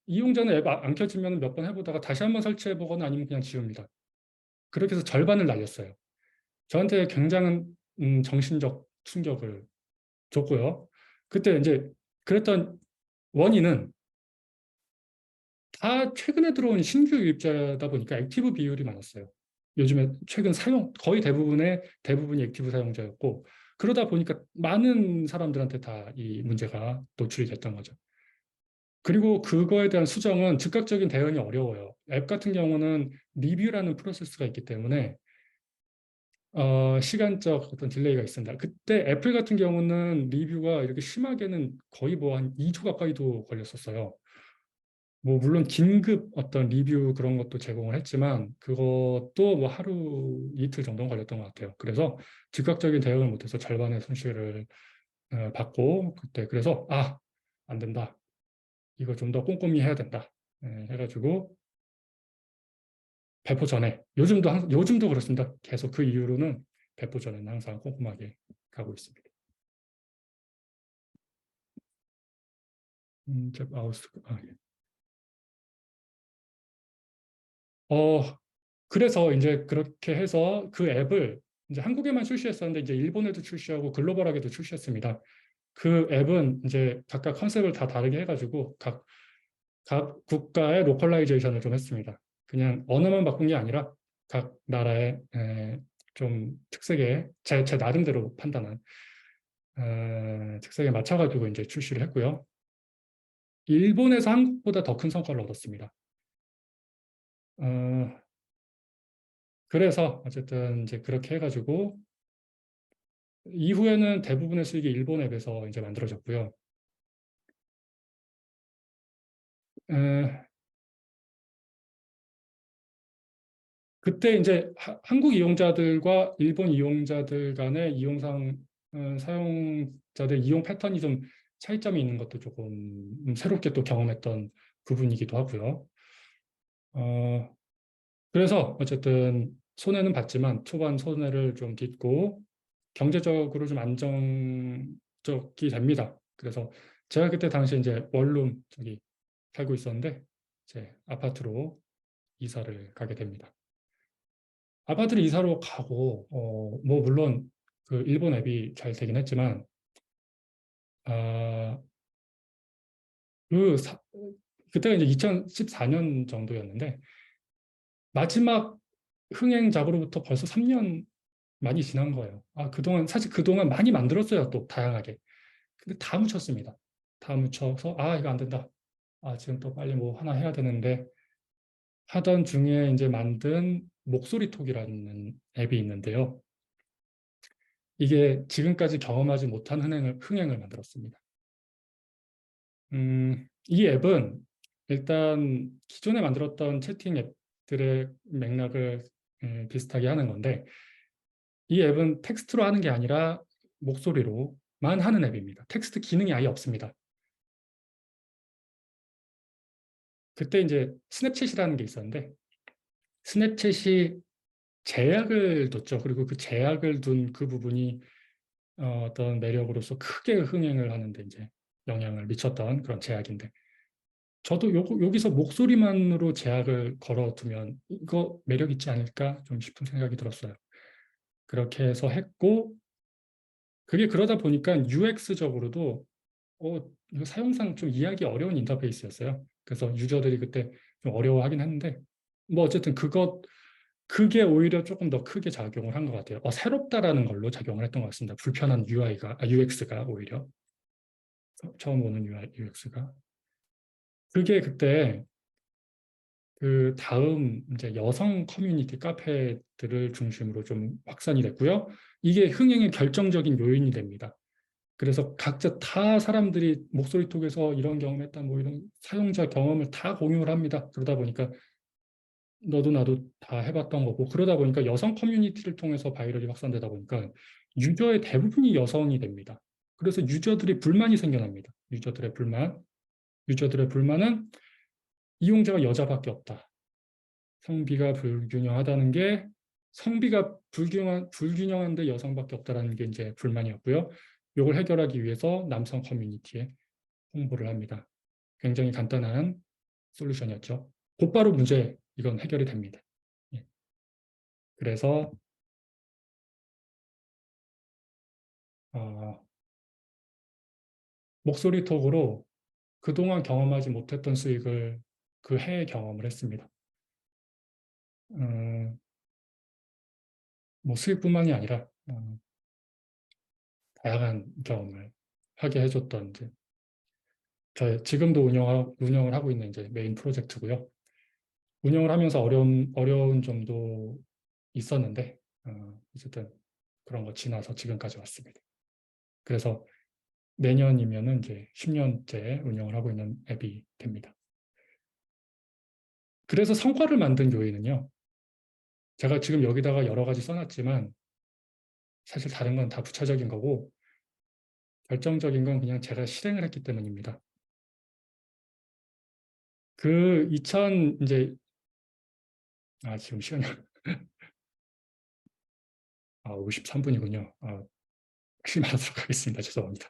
이용자는 앱 안 켜지면 몇 번 해보다가 다시 한번 설치해 보거나 아니면 그냥 지웁니다. 그렇게 해서 절반을 날렸어요. 저한테 굉장한 정신적 충격을 줬고요. 그때 이제 그랬던 원인은 다 최근에 들어온 신규 유입자다 보니까 액티브 비율이 많았어요. 요즘에 최근 거의 대부분이 액티브 사용자였고, 그러다 보니까 많은 사람들한테 다 이 문제가 노출이 됐던 거죠. 그리고 그거에 대한 수정은 즉각적인 대응이 어려워요. 앱 같은 경우는 리뷰라는 프로세스가 있기 때문에 시간적 어떤 딜레이가 있습니다. 그때 애플 같은 경우는 리뷰가 이렇게 심하게는 거의 뭐 한 2주 가까이도 걸렸었어요. 뭐 물론 긴급 어떤 리뷰 그런 것도 제공을 했지만 그것도 뭐 하루 이틀 정도는 걸렸던 것 같아요. 그래서 즉각적인 대응을 못해서 절반의 손실을 받고 그때 그래서 안 된다. 이거 좀 더 꼼꼼히 해야 된다. 해가지고 배포 전에 요즘도 그렇습니다. 계속 그 이후로는 배포 전에는 항상 꼼꼼하게 가고 있습니다. 제 마우스 예. 그래서 이제 그렇게 해서 그 앱을 이제 한국에만 출시했었는데 이제 일본에도 출시하고 글로벌하게도 출시했습니다. 그 앱은 이제 각각 컨셉을 다 다르게 해가지고 각 국가의 로컬라이제이션을 좀 했습니다. 그냥 언어만 바꾼 게 아니라 각 나라의 좀 특색에 제 나름대로 판단한 특색에 맞춰가지고 이제 출시를 했고요. 일본에서 한국보다 더 큰 성과를 얻었습니다. 어, 그래서 어쨌든 이제 그렇게 해가지고 이후에는 대부분의 수익이 일본 앱에서 이제 만들어졌고요. 에, 그때 이제 한국 이용자들과 일본 이용자들 간의 사용자들 이용 패턴이 좀 차이점이 있는 것도 조금 새롭게 또 경험했던 부분이기도 하고요. 어, 그래서 어쨌든 손해는 봤지만 초반 손해를 좀 딛고 경제적으로 좀 안정적이 됩니다. 그래서 제가 그때 당시에 이제 원룸 저기 살고 있었는데 제 아파트로 이사를 가게 됩니다. 아파트를 이사로 가고 뭐 물론 그 일본 앱이 잘 되긴 했지만 아, 그 그때가 이제 2014년 정도였는데 마지막 흥행작으로부터 벌써 3년 많이 지난 거예요. 그동안 사실 그동안 많이 만들었어요. 또 다양하게. 근데 다 묻혔습니다. 다 묻혀서 이거 안 된다. 지금 또 빨리 뭐 하나 해야 되는데 하던 중에 이제 만든 목소리 톡이라는 앱이 있는데요. 이게 지금까지 경험하지 못한 흥행을 만들었습니다. 이 앱은 일단 기존에 만들었던 채팅 앱들의 맥락을 비슷하게 하는 건데, 이 앱은 텍스트로 하는 게 아니라 목소리로만 하는 앱입니다. 텍스트 기능이 아예 없습니다. 그때 이제 스냅챗이라는 게 있었는데, 스냅챗이 제약을 뒀죠. 그리고 그 제약을 둔 그 부분이 어떤 매력으로서 크게 흥행을 하는데 이제 영향을 미쳤던 그런 제약인데, 저도 여기서 목소리만으로 제약을 걸어두면 이거 매력 있지 않을까 좀 싶은 생각이 들었어요. 그렇게 해서 했고, 그게 그러다 보니까 UX적으로도 이거 사용상 좀 이해하기 어려운 인터페이스였어요. 그래서 유저들이 그때 좀 어려워하긴 했는데, 뭐 어쨌든 그게 오히려 조금 더 크게 작용을 한 것 같아요. 새롭다라는 걸로 작용을 했던 것 같습니다. 불편한 UX가 오히려 처음 보는 UX가. 그게 그때 그 다음 이제 여성 커뮤니티 카페들을 중심으로 좀 확산이 됐고요. 이게 흥행의 결정적인 요인이 됩니다. 그래서 각자 다 사람들이 목소리톡에서 이런 경험했다, 뭐 이런 사용자 경험을 다 공유를 합니다. 그러다 보니까 너도 나도 다 해봤던 거고, 그러다 보니까 여성 커뮤니티를 통해서 바이럴이 확산되다 보니까 유저의 대부분이 여성이 됩니다. 그래서 유저들이 불만이 생겨납니다. 유저들의 불만은 이용자가 여자밖에 없다. 성비가 불균형하다는 게, 성비가 불균형한데 여성밖에 없다라는 게 이제 불만이었고요. 이걸 해결하기 위해서 남성 커뮤니티에 홍보를 합니다. 굉장히 간단한 솔루션이었죠. 곧바로 이건 해결이 됩니다. 예. 그래서 어, 목소리 톡으로 그동안 경험하지 못했던 수익을 그 해에 경험을 했습니다. 뭐 수익뿐만이 아니라 다양한 경험을 하게 해줬던 이제 지금도 운영을 하고 있는 이제 메인 프로젝트고요. 운영을 하면서 어려운 점도 있었는데, 어쨌든 그런 거 지나서 지금까지 왔습니다. 그래서 내년이면은 이제 10년째 운영을 하고 있는 앱이 됩니다. 그래서 성과를 만든 요인은요, 제가 지금 여기다가 여러 가지 써놨지만 사실 다른 건 다 부차적인 거고, 결정적인 건 그냥 제가 실행을 했기 때문입니다. 그 2000 이제 지금 시간이 53분이군요. 열심히 하도록 하겠습니다. 죄송합니다.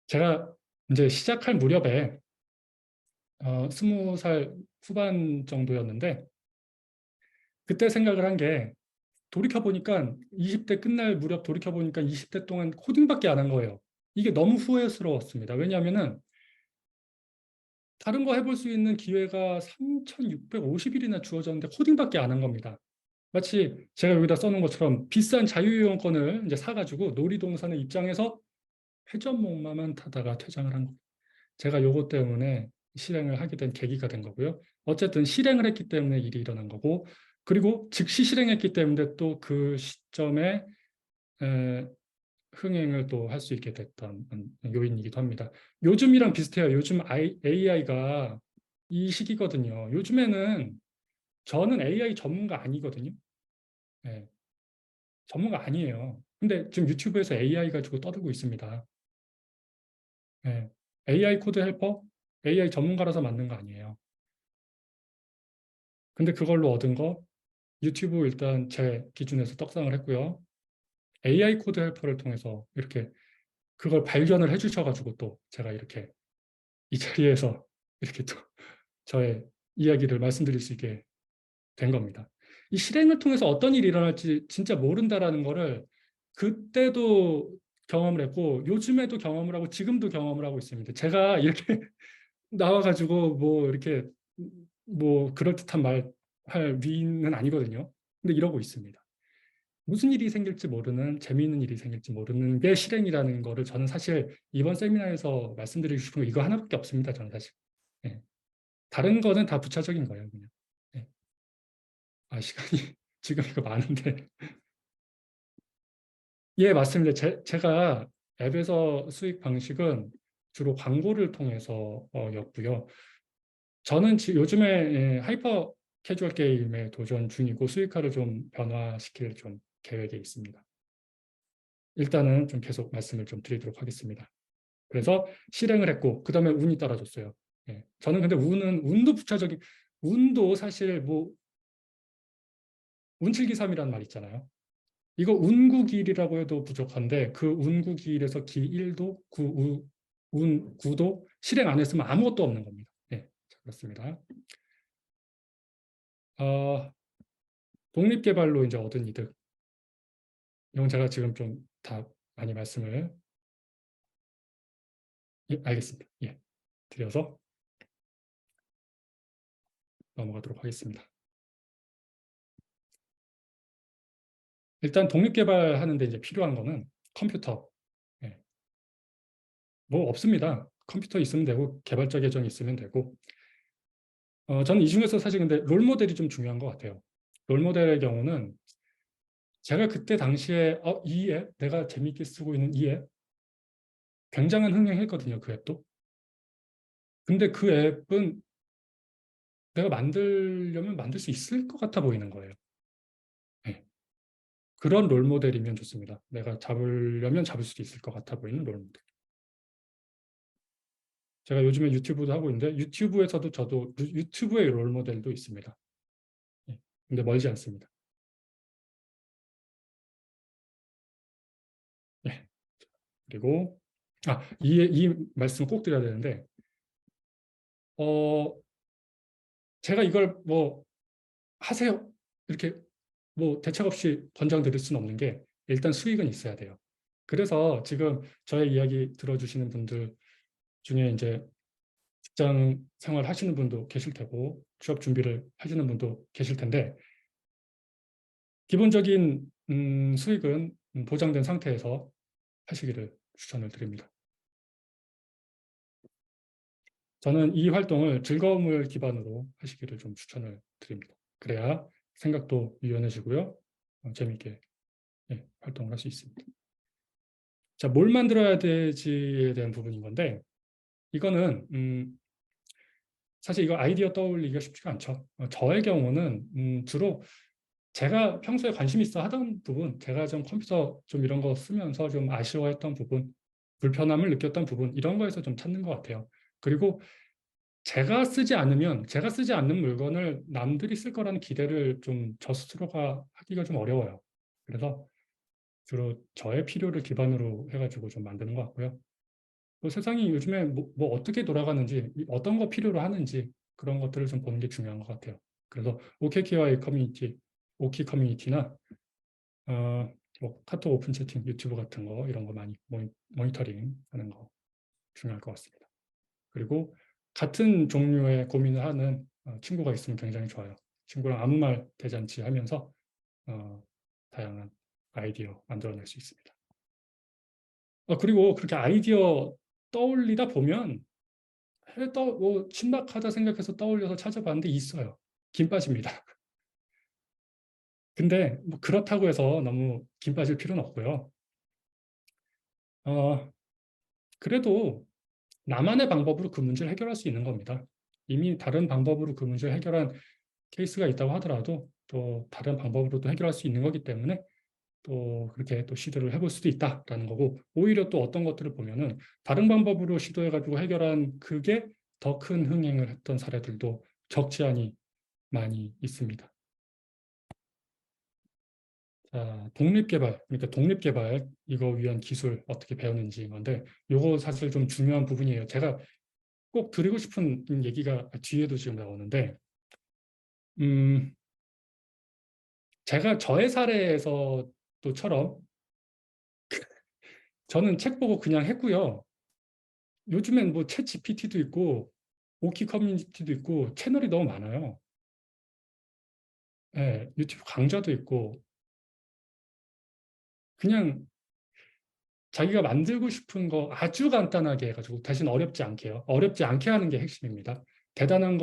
제가 이제 시작할 무렵에 20살 후반 정도였는데, 그때 생각을 한 게, 돌이켜보니까 20대 끝날 무렵 돌이켜보니까 20대 동안 코딩밖에 안 한 거예요. 이게 너무 후회스러웠습니다. 왜냐하면은 다른 거 해볼 수 있는 기회가 3,650일이나 주어졌는데 코딩밖에 안 한 겁니다. 마치 제가 여기다 써놓은 것처럼 비싼 자유이용권을 이제 사가지고 놀이동산에 입장해서 회전목마만 타다가 퇴장을 한 겁니다. 제가 요거 때문에 실행을 하게 된 계기가 된 거고요. 어쨌든 실행을 했기 때문에 일이 일어난 거고, 그리고 즉시 실행했기 때문에 또 그 시점에 흥행을 또 할 수 있게 됐던 요인이기도 합니다. 요즘이랑 비슷해요. 요즘 AI가 이 시기거든요. 요즘에는 저는 AI 전문가 아니거든요. 네, 전문가 아니에요. 근데 지금 유튜브에서 AI 가지고 떠들고 있습니다. 네, AI 코드 헬퍼? AI 전문가라서 만든 거 아니에요. 근데 그걸로 얻은 거 유튜브 일단 제 기준에서 떡상을 했고요. AI 코드 헬퍼를 통해서 이렇게 그걸 발견을 해주셔가지고 또 제가 이렇게 이 자리에서 이렇게 또 저의 이야기를 말씀드릴 수 있게 된 겁니다. 이 실행을 통해서 어떤 일이 일어날지 진짜 모른다라는 거를 그때도 경험을 했고 요즘에도 경험을 하고 지금도 경험을 하고 있습니다. 제가 이렇게 나와가지고 뭐 이렇게 뭐 그럴듯한 말 할 위인은 아니거든요. 근데 이러고 있습니다. 무슨 일이 생길지 모르는 재미있는 일이 생길지 모르는 게 실행이라는 거를 저는 사실 이번 세미나에서 말씀드리고 싶은 거 이거 하나밖에 없습니다. 저는 사실. 예. 다른 거는 다 부차적인 거예요, 그냥. 예. 시간이 지금 이거 많은데 예, 맞습니다. 제가 앱에서 수익 방식은 주로 광고를 통해서 였고요. 저는 요즘에 하이퍼 캐주얼 게임에 도전 중이고 수익화를 좀 변화시킬 좀 계획에 있습니다. 일단은 좀 계속 말씀을 좀 드리도록 하겠습니다. 그래서 실행을 했고 그 다음에 운이 따라줬어요. 예. 저는 근데 운도 부차적인 운도 사실 뭐 운칠기삼이라는 말 있잖아요. 이거 운구길이라고 해도 부족한데 그 운구길에서 길 1도 운 9도 실행 안 했으면 아무것도 없는 겁니다. 예, 그렇습니다. 독립개발로 이제 얻은 이득. 이건 제가 지금 좀 다 많이 말씀을 예, 알겠습니다. 예, 드려서 넘어가도록 하겠습니다. 일단 독립개발하는데 이제 필요한 거는 컴퓨터. 예, 뭐 없습니다. 컴퓨터 있으면 되고 개발자 계정이 있으면 되고. 저는 이 중에서 사실 근데 롤모델이 좀 중요한 것 같아요. 롤모델의 경우는 제가 그때 당시에 이 앱, 내가 재밌게 쓰고 있는 이 앱, 굉장한 흥행했거든요. 그 앱도. 근데 그 앱은 내가 만들려면 만들 수 있을 것 같아 보이는 거예요. 네. 그런 롤모델이면 좋습니다. 내가 잡으려면 잡을 수 있을 것 같아 보이는 롤모델. 제가 요즘에 유튜브도 하고 있는데 유튜브에서도 저도 유튜브의 롤모델도 있습니다. 네. 근데 멀지 않습니다. 네. 그리고 이 말씀 꼭 드려야 되는데 어, 제가 이걸 뭐 하세요. 이렇게 뭐 대책 없이 권장 드릴 수는 없는 게 일단 수익은 있어야 돼요. 그래서 지금 저의 이야기 들어주시는 분들 중에 이제 직장 생활 하시는 분도 계실 테고 취업 준비를 하시는 분도 계실 텐데 기본적인 수익은 보장된 상태에서 하시기를 추천을 드립니다. 저는 이 활동을 즐거움을 기반으로 하시기를 좀 추천을 드립니다. 그래야 생각도 유연해지고요. 재미있게 활동을 할 수 있습니다. 자, 뭘 만들어야 되지에 대한 부분인 건데 이거는 사실 이거 아이디어 떠올리기가 쉽지가 않죠. 저의 경우는 주로 제가 평소에 관심 있어 하던 부분, 제가 좀 컴퓨터 좀 이런 거 쓰면서 좀 아쉬워했던 부분, 불편함을 느꼈던 부분 이런 거에서 좀 찾는 것 같아요. 그리고 제가 쓰지 않는 물건을 남들이 쓸 거라는 기대를 좀 저 스스로가 하기가 좀 어려워요. 그래서 주로 저의 필요를 기반으로 해가지고 좀 만드는 것 같고요. 뭐 세상이 요즘에 뭐 어떻게 돌아가는지, 어떤 거 필요로 하는지 그런 것들을 좀 보는 게 중요한 것 같아요. 그래서 OKKY 커뮤니티, 오키 커뮤니티나 뭐 카톡 오픈 채팅, 유튜브 같은 거 이런 거 많이 모니터링 하는 거 중요할 것 같습니다. 그리고 같은 종류의 고민을 하는 친구가 있으면 굉장히 좋아요. 친구랑 아무 말 대잔치 하면서 다양한 아이디어 만들어낼 수 있습니다. 그리고 그렇게 아이디어 떠올리다 보면 뭐 신박하다 생각해서 떠올려서 찾아봤는데 있어요. 김 빠집니다. 근데 뭐 그렇다고 해서 너무 김 빠질 필요는 없고요. 어, 그래도 나만의 방법으로 그 문제를 해결할 수 있는 겁니다. 이미 다른 방법으로 그 문제를 해결한 케이스가 있다고 하더라도 또 다른 방법으로도 해결할 수 있는 거기 때문에 또 그렇게 또 시도를 해볼 수도 있다라는 거고 오히려 또 어떤 것들을 보면은 다른 방법으로 시도해가지고 해결한 그게 더 큰 흥행을 했던 사례들도 적지 않이 많이 있습니다. 자, 독립개발, 그러니까 독립개발 이거 위한 기술 어떻게 배우는지 건데 이거 사실 좀 중요한 부분이에요. 제가 꼭 드리고 싶은 얘기가 뒤에도 지금 나오는데 제가 저의 사례에서도처럼 저는 책 보고 그냥 했고요. 요즘엔 뭐 챗 GPT도 있고 오키 커뮤니티도 있고 채널이 너무 많아요. 예, 유튜브 강좌도 있고 그냥 자기가 만들고 싶은 거 아주 간단하게 해가지고 대신 어렵지 않게요. 어렵지 않게 하는 게 핵심입니다. 대단한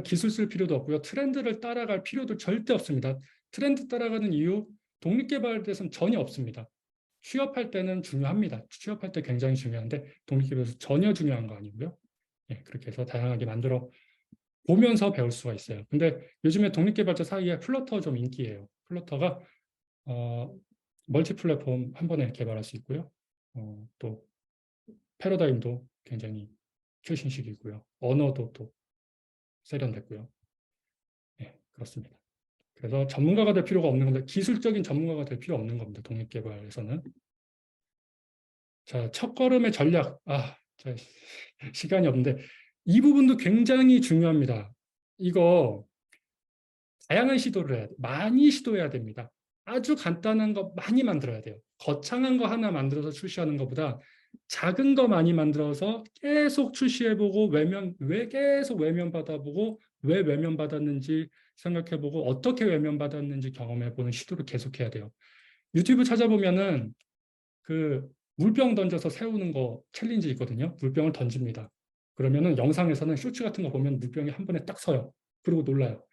기술 쓸 필요도 없고요. 트렌드를 따라갈 필요도 절대 없습니다. 트렌드 따라가는 이유 독립개발에 대해서는 전혀 없습니다. 취업할 때는 중요합니다. 취업할 때 굉장히 중요한데 독립기업에서 전혀 중요한 거 아니고요. 예, 그렇게 해서 다양하게 만들어 보면서 배울 수가 있어요. 근데 요즘에 독립개발자 사이에 플러터 좀 인기예요. 플러터가 멀티 플랫폼 한 번에 개발할 수 있고요. 또 패러다임도 굉장히 최신식이고요. 언어도 또 세련됐고요. 예, 그렇습니다. 그래서 전문가가 될 필요가 없는 건데 기술적인 전문가가 될 필요 없는 겁니다. 독립개발에서는. 자, 첫걸음의 전략. 자, 시간이 없는데 이 부분도 굉장히 중요합니다. 이거 다양한 시도를 해야 돼요. 많이 시도해야 됩니다. 아주 간단한 거 많이 만들어야 돼요. 거창한 거 하나 만들어서 출시하는 것보다 작은 거 많이 만들어서 계속 출시해보고 왜 계속 외면 받아보고 왜 외면 받았는지 생각해보고 어떻게 외면 받았는지 경험해보는 시도를 계속해야 돼요. 유튜브 찾아보면은 그 물병 던져서 세우는 거 챌린지 있거든요. 물병을 던집니다. 그러면은 영상에서는 쇼츠 같은 거 보면 물병이 한 번에 딱 서요. 그리고 놀라요.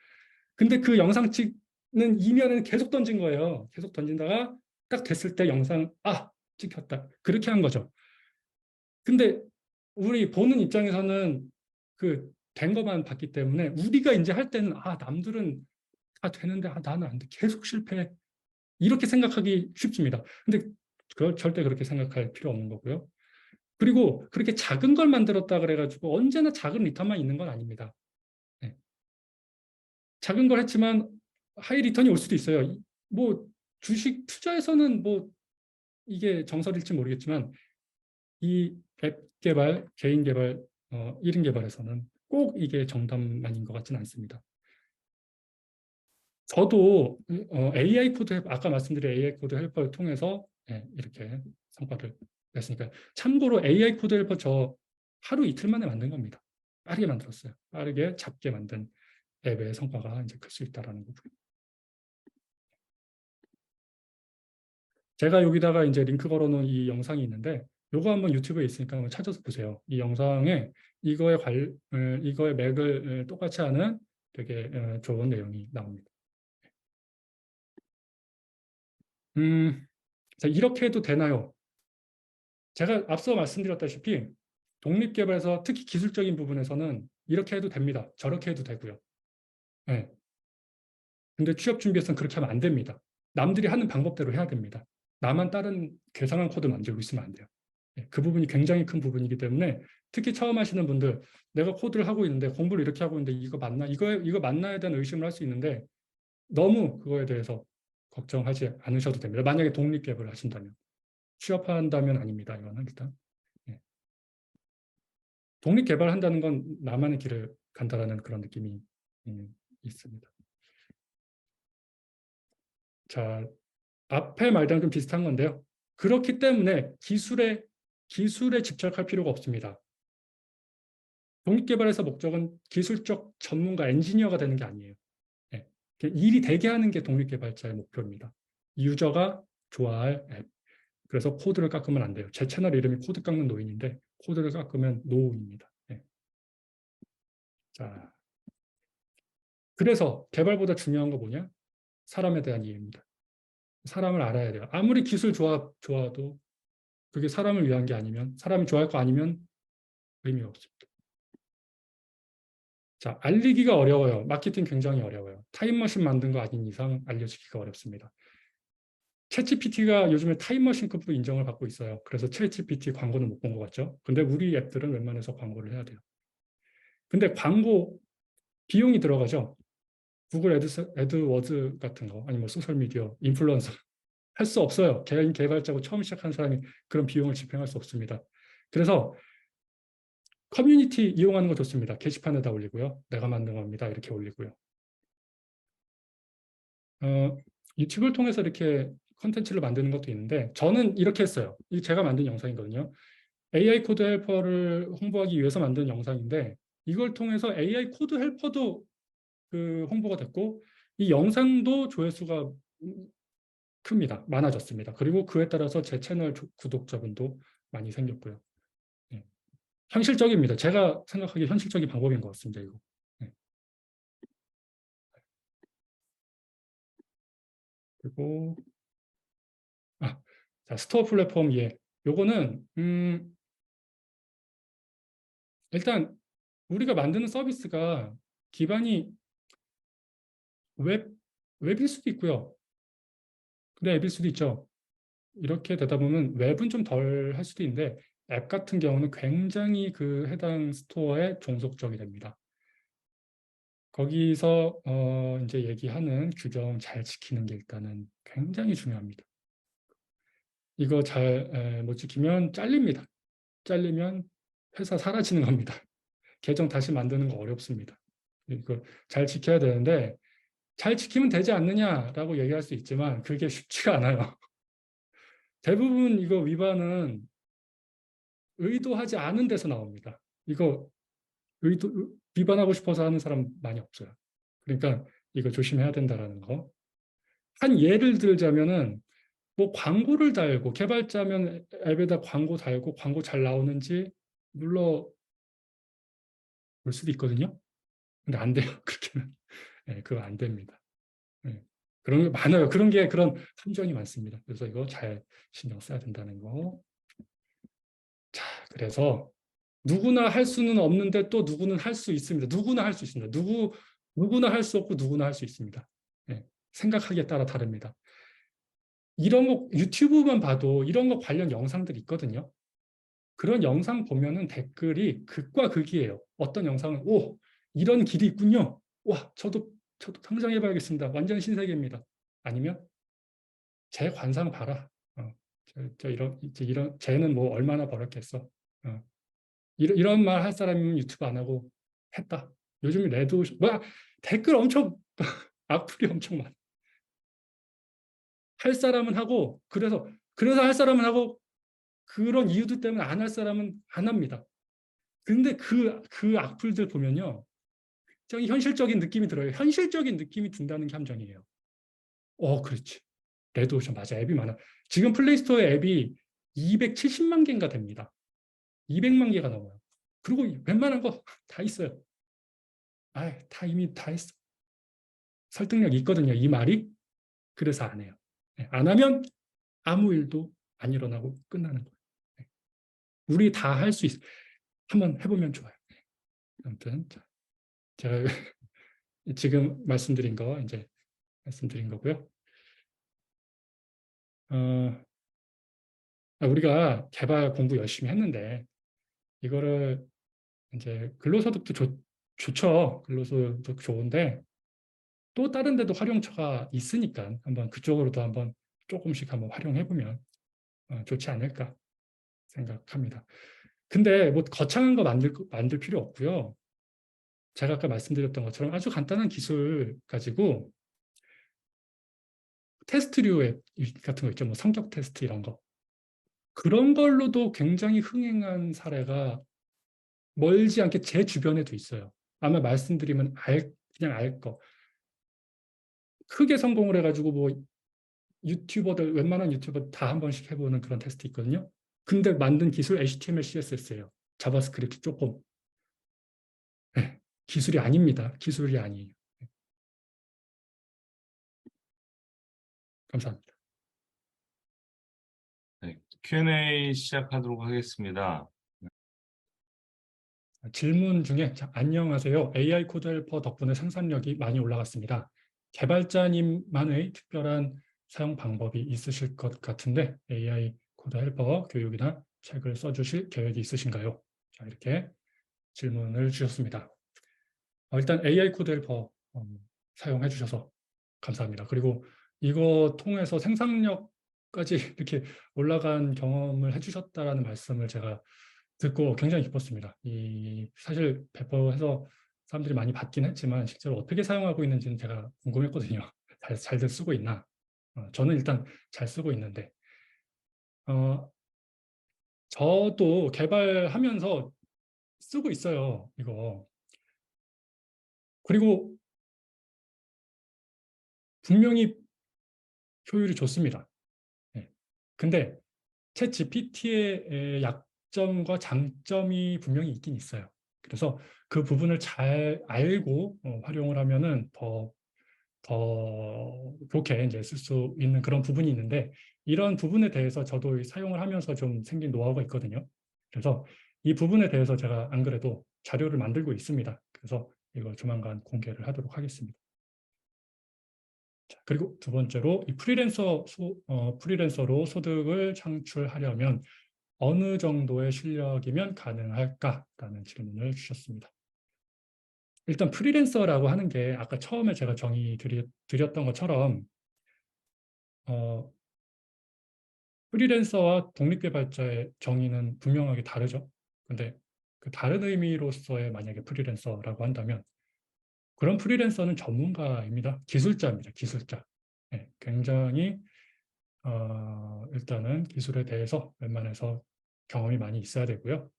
근데 그 영상 찍는 이면은 계속 던진 거예요. 계속 던진다가 딱 됐을 때 영상 찍혔다. 그렇게 한 거죠. 근데 우리 보는 입장에서는 그 된 것만 봤기 때문에 우리가 이제 할 때는 남들은 다 되는데 나는 안 돼. 계속 실패해. 이렇게 생각하기 쉽습니다. 근데 절대 그렇게 생각할 필요 없는 거고요. 그리고 그렇게 작은 걸 만들었다 그래가지고 언제나 작은 리턴만 있는 건 아닙니다. 네. 작은 걸 했지만 하이 리턴이 올 수도 있어요. 뭐 주식 투자에서는 뭐 이게 정설일지 모르겠지만 이 앱 개발, 개인 개발, 1인 개발에서는 꼭 이게 정답만인 것 같지는 않습니다. 저도 AI 코드 아까 말씀드린 AI 코드 헬퍼를 통해서 이렇게 성과를 냈으니까 참고로 AI 코드 헬퍼 저 하루 이틀 만에 만든 겁니다. 빠르게 만들었어요. 빠르게 잡게 만든 앱의 성과가 이제 클 수 있다라는 거고요. 제가 여기다가 이제 링크 걸어놓은 이 영상이 있는데 요거 한번 유튜브에 있으니까 한번 찾아서 보세요. 이 영상에 이거의 맥을 똑같이 하는 되게 좋은 내용이 나옵니다. 자, 이렇게 해도 되나요? 제가 앞서 말씀드렸다시피 독립개발에서 특히 기술적인 부분에서는 이렇게 해도 됩니다. 저렇게 해도 되고요. 네. 근데 취업 준비에서는 그렇게 하면 안 됩니다. 남들이 하는 방법대로 해야 됩니다. 나만 다른 괴상한 코드 만들고 있으면 안 돼요. 그 부분이 굉장히 큰 부분이기 때문에 특히 처음 하시는 분들 내가 코드를 하고 있는데 공부를 이렇게 하고 있는데 이거 맞나? 이거 맞나에 대한 의심을 할 수 있는데 너무 그거에 대해서 걱정하지 않으셔도 됩니다. 만약에 독립개발을 하신다면. 취업한다면 아닙니다. 이거는 일단. 예. 독립개발한다는 건 나만의 길을 간다라는 그런 느낌이 있습니다. 자, 앞에 말이랑 좀 비슷한 건데요. 그렇기 때문에 기술에 집착할 필요가 없습니다. 독립개발에서 목적은 기술적 전문가, 엔지니어가 되는 게 아니에요. 예. 일이 되게 하는 게 독립개발자의 목표입니다. 유저가 좋아할 앱. 그래서 코드를 깎으면 안 돼요. 제 채널 이름이 코드 깎는 노인인데 코드를 깎으면 노입니다. 예. 자, 그래서 개발보다 중요한 거 뭐냐? 사람에 대한 이해입니다. 사람을 알아야 돼요. 아무리 기술 좋아도 그게 사람을 위한 게 아니면 사람이 좋아할 거 아니면 의미가 없습니다. 자, 알리기가 어려워요. 마케팅 굉장히 어려워요. 타임머신 만든 거 아닌 이상 알려주기가 어렵습니다. 챗GPT가 요즘에 타임머신급으로 인정을 받고 있어요. 그래서 챗GPT 광고는 못 본 것 같죠? 근데 우리 앱들은 웬만해서 광고를 해야 돼요. 근데 광고 비용이 들어가죠. 구글 애드워즈 같은 거 아니면 소셜미디어 인플루언서 할 수 없어요. 개인 개발자고 처음 시작하는 사람이 그런 비용을 집행할 수 없습니다. 그래서 커뮤니티 이용하는 거 좋습니다. 게시판에다 올리고요. 내가 만든 겁니다. 이렇게 올리고요. 유튜브를 통해서 이렇게 컨텐츠를 만드는 것도 있는데 저는 이렇게 했어요. 이 제가 만든 영상이거든요. AI 코드 헬퍼를 홍보하기 위해서 만든 영상인데 이걸 통해서 AI 코드 헬퍼도 그 홍보가 됐고 이 영상도 조회수가 큽니다. 많아졌습니다. 그리고 그에 따라서 제 채널 구독자분도 많이 생겼고요. 예. 현실적입니다. 제가 생각하기에 현실적인 방법인 것 같습니다. 이거. 예. 그리고 자, 스토어 플랫폼 이해. 요거는 일단 우리가 만드는 서비스가 기반이 웹 웹일 수도 있고요. 근데 앱일 수도 있죠. 이렇게 되다 보면 웹은 좀 덜 할 수도 있는데 앱 같은 경우는 굉장히 그 해당 스토어에 종속적이 됩니다. 거기서 이제 얘기하는 규정 잘 지키는 게 일단은 굉장히 중요합니다. 이거 잘 못 지키면 잘립니다. 잘리면 회사 사라지는 겁니다. 계정 다시 만드는 거 어렵습니다. 이거 잘 지켜야 되는데 잘 지키면 되지 않느냐라고 얘기할 수 있지만 그게 쉽지가 않아요. 대부분 이거 위반은 의도하지 않은 데서 나옵니다. 이거 위반하고 싶어서 하는 사람 많이 없어요. 그러니까 이거 조심해야 된다라는 거. 한 예를 들자면은 뭐 광고를 달고 개발자면 앱에다 광고 달고 광고 잘 나오는지 눌러 볼 수도 있거든요. 근데 안 돼요. 그렇게는. 네, 그거 안 됩니다. 네. 그런 게 많아요. 그런 함정이 많습니다. 그래서 이거 잘 신경 써야 된다는 거. 자, 그래서 누구나 할 수는 없는데 또 누구는 할 수 있습니다. 누구나 할 수 있습니다. 누구나 할 수 없고 누구나 할 수 있습니다. 네, 생각하기에 따라 다릅니다. 이런 거 유튜브만 봐도 이런 거 관련 영상들이 있거든요. 그런 영상 보면은 댓글이 극과 극이에요. 어떤 영상은 오 이런 길이 있군요. 와 저도 당장 해봐야겠습니다. 완전 신세계입니다. 아니면 제 관상 봐라. 이런 쟤는 뭐 얼마나 벌었겠어. 이런 말 할 사람이면 유튜브 안 하고 했다. 요즘 레드오션 뭐야 댓글 엄청 악플이 엄청 많아. 할 사람은 하고 그래서 할 사람은 하고 그런 이유들 때문에 안 할 사람은 안 합니다. 근데 그 악플들 보면요. 굉장히 현실적인 느낌이 들어요. 현실적인 느낌이 든다는 게 함정이에요. 그렇지. 레드오션 맞아. 앱이 많아. 지금 플레이스토어에 앱이 270만 개인가 됩니다. 200만 개가 넘어요. 그리고 웬만한 거 다 있어요. 다 이미 다 했어. 설득력 있거든요. 이 말이. 그래서 안 해요. 안 하면 아무 일도 안 일어나고 끝나는 거예요. 우리 다 할 수 있어. 한번 해보면 좋아요. 아무튼 제가 지금 말씀드린 거 이제 말씀드린 거고요. 우리가 개발 공부 열심히 했는데 이거를 이제 근로소득도 좋죠. 근로소득 좋은데 또 다른 데도 활용처가 있으니까 한번 그쪽으로도 한번 조금씩 한번 활용해 보면 좋지 않을까 생각합니다. 근데 뭐 거창한 거 만들 필요 없고요. 제가 아까 말씀드렸던 것처럼 아주 간단한 기술 가지고 테스트류 앱 같은 거 있죠. 뭐 성격 테스트 이런 거. 그런 걸로도 굉장히 흥행한 사례가 멀지 않게 제 주변에도 있어요. 아마 말씀드리면 그냥 알 거. 크게 성공을 해가지고 뭐 웬만한 유튜버 다 한 번씩 해보는 그런 테스트 있거든요. 근데 만든 기술 HTML, CSS예요. 자바스크립트 조금. 네, 기술이 아닙니다. 기술이 아니에요. 감사합니다. 네, Q&A 시작하도록 하겠습니다. 질문 중에 안녕하세요. AI 코드 헬퍼 덕분에 생산력이 많이 올라갔습니다. 개발자님만의 특별한 사용 방법이 있으실 것 같은데 AI 코드 헬퍼 교육이나 책을 써주실 계획이 있으신가요? 자, 이렇게 질문을 주셨습니다. 일단 AI 코드 헬퍼 사용해 주셔서 감사합니다. 그리고 이거 통해서 생산력까지 이렇게 올라간 경험을 해주셨다라는 말씀을 제가 듣고 굉장히 기뻤습니다. 사실 배포해서 사람들이 많이 받긴 했지만 실제로 어떻게 사용하고 있는지는 제가 궁금했거든요. 잘들 쓰고 있나? 저는 일단 잘 쓰고 있는데 저도 개발하면서 쓰고 있어요. 이거. 그리고 분명히 효율이 좋습니다. 네. 근데 챗 GPT의 약점과 장점이 분명히 있긴 있어요. 그래서 그 부분을 잘 알고 활용을 하면은 더 좋게 이제 쓸 수 있는 그런 부분이 있는데 이런 부분에 대해서 저도 사용을 하면서 좀 생긴 노하우가 있거든요. 그래서 이 부분에 대해서 제가 안 그래도 자료를 만들고 있습니다. 그래서 이거 조만간 공개를 하도록 하겠습니다. 자, 그리고 두 번째로 이 프리랜서로 소득을 창출하려면 어느 정도의 실력이면 가능할까라는 질문을 주셨습니다. 일단 프리랜서라고 하는 게 아까 처음에 제가 드렸던 것처럼 어, 프리랜서와 독립개발자의 정의는 분명하게 다르죠. 근데 그 다른 의미로서의 만약에 프리랜서라고 한다면 그런 프리랜서는 전문가입니다. 기술자입니다. 기술자. 네, 굉장히 일단은 기술에 대해서 웬만해서 경험이 많이 있어야 되고요.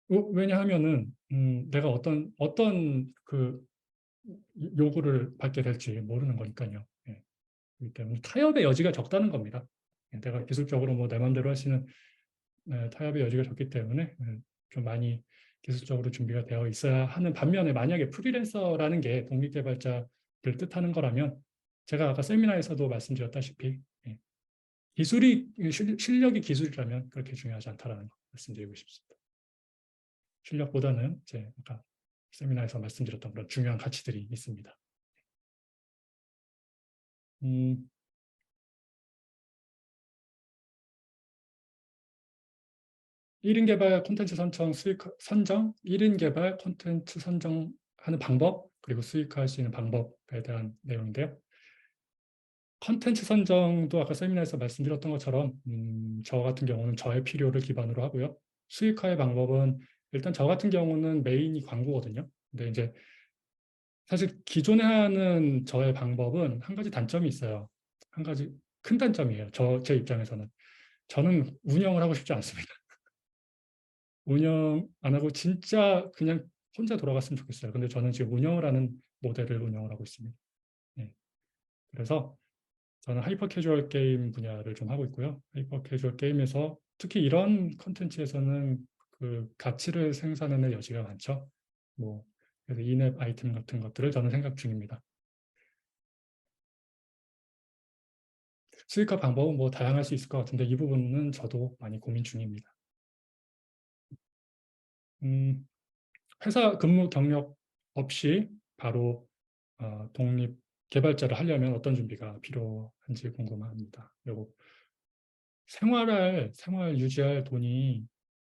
왜냐하면은 내가 어떤 그 요구를 받게 될지 모르는 거니까요. 예, 그렇기 때문에 타협의 여지가 적다는 겁니다. 예, 내가 기술적으로 뭐 내 마음대로 할 수 있는 타협의 여지가 적기 때문에 좀 많이 기술적으로 준비가 되어 있어야 하는 반면에 만약에 프리랜서라는 게 독립개발자를 뜻하는 거라면 제가 아까 세미나에서도 말씀드렸다시피 예, 실력이 기술이라면 그렇게 중요하지 않다라는 거 말씀드리고 싶습니다. 실력보다는 제 아까 세미나에서 말씀드렸던 그런 중요한 가치들이 있습니다. 음, 1인 개발 콘텐츠 선정, 1인 개발 콘텐츠 선정하는 방법, 그리고 수익화할 수 있는 방법에 대한 내용인데요. 콘텐츠 선정도 아까 세미나에서 말씀드렸던 것처럼 저 같은 경우는 저의 필요를 기반으로 하고요. 수익화의 방법은 일단 저 같은 경우는 메인이 광고거든요. 근데 이제 사실 기존에 하는 저의 방법은 한 가지 단점이 있어요. 한 가지 큰 단점이에요. 제 입장에서는. 저는 운영을 하고 싶지 않습니다. 운영 안 하고 진짜 그냥 혼자 돌아갔으면 좋겠어요. 근데 저는 지금 운영을 하는 모델을 운영을 하고 있습니다. 네. 그래서 저는 하이퍼 캐주얼 게임 분야를 좀 하고 있고요. 하이퍼 캐주얼 게임에서 특히 이런 컨텐츠에서는 그 가치를 생산하는 여지가 많죠. 뭐 그래서 인앱 아이템 같은 것들을 저는 생각 중입니다. 수익화 방법은 뭐 다양할 수 있을 것 같은데 이 부분은 저도 많이 고민 중입니다. 음, 회사 근무 경력 없이 바로 독립 개발자를 하려면 어떤 준비가 필요한지 궁금합니다. 그리고 생활 유지할 돈이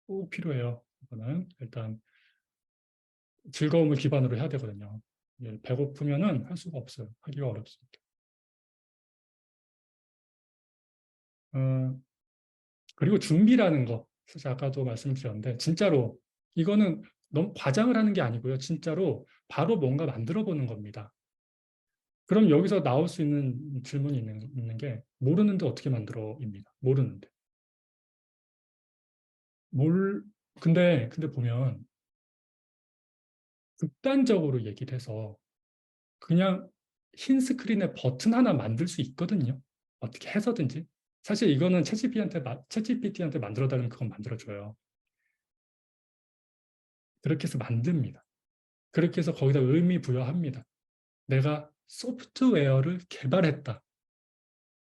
꼭 필요해요. 이거는 일단 즐거움을 기반으로 해야 되거든요. 예, 배고프면은 할 수가 없어요. 하기가 어렵습니다. 어, 그리고 준비라는 거, 사실 아까도 말씀드렸는데 진짜로 이거는 너무 과장을 하는 게 아니고요. 진짜로 바로 뭔가 만들어 보는 겁니다. 그럼 여기서 나올 수 있는 질문이 있는 게 모르는데 어떻게 만들어입니다. 모르는데. 뭘 근데 보면 극단적으로 얘기를 해서 그냥 흰 스크린에 버튼 하나 만들 수 있거든요. 어떻게 해서든지. 사실 이거는 챗GPT한테 만들어 달라면 그건 만들어줘요. 그렇게 해서 만듭니다. 그렇게 해서 거기다 의미 부여합니다. 내가 소프트웨어를 개발했다.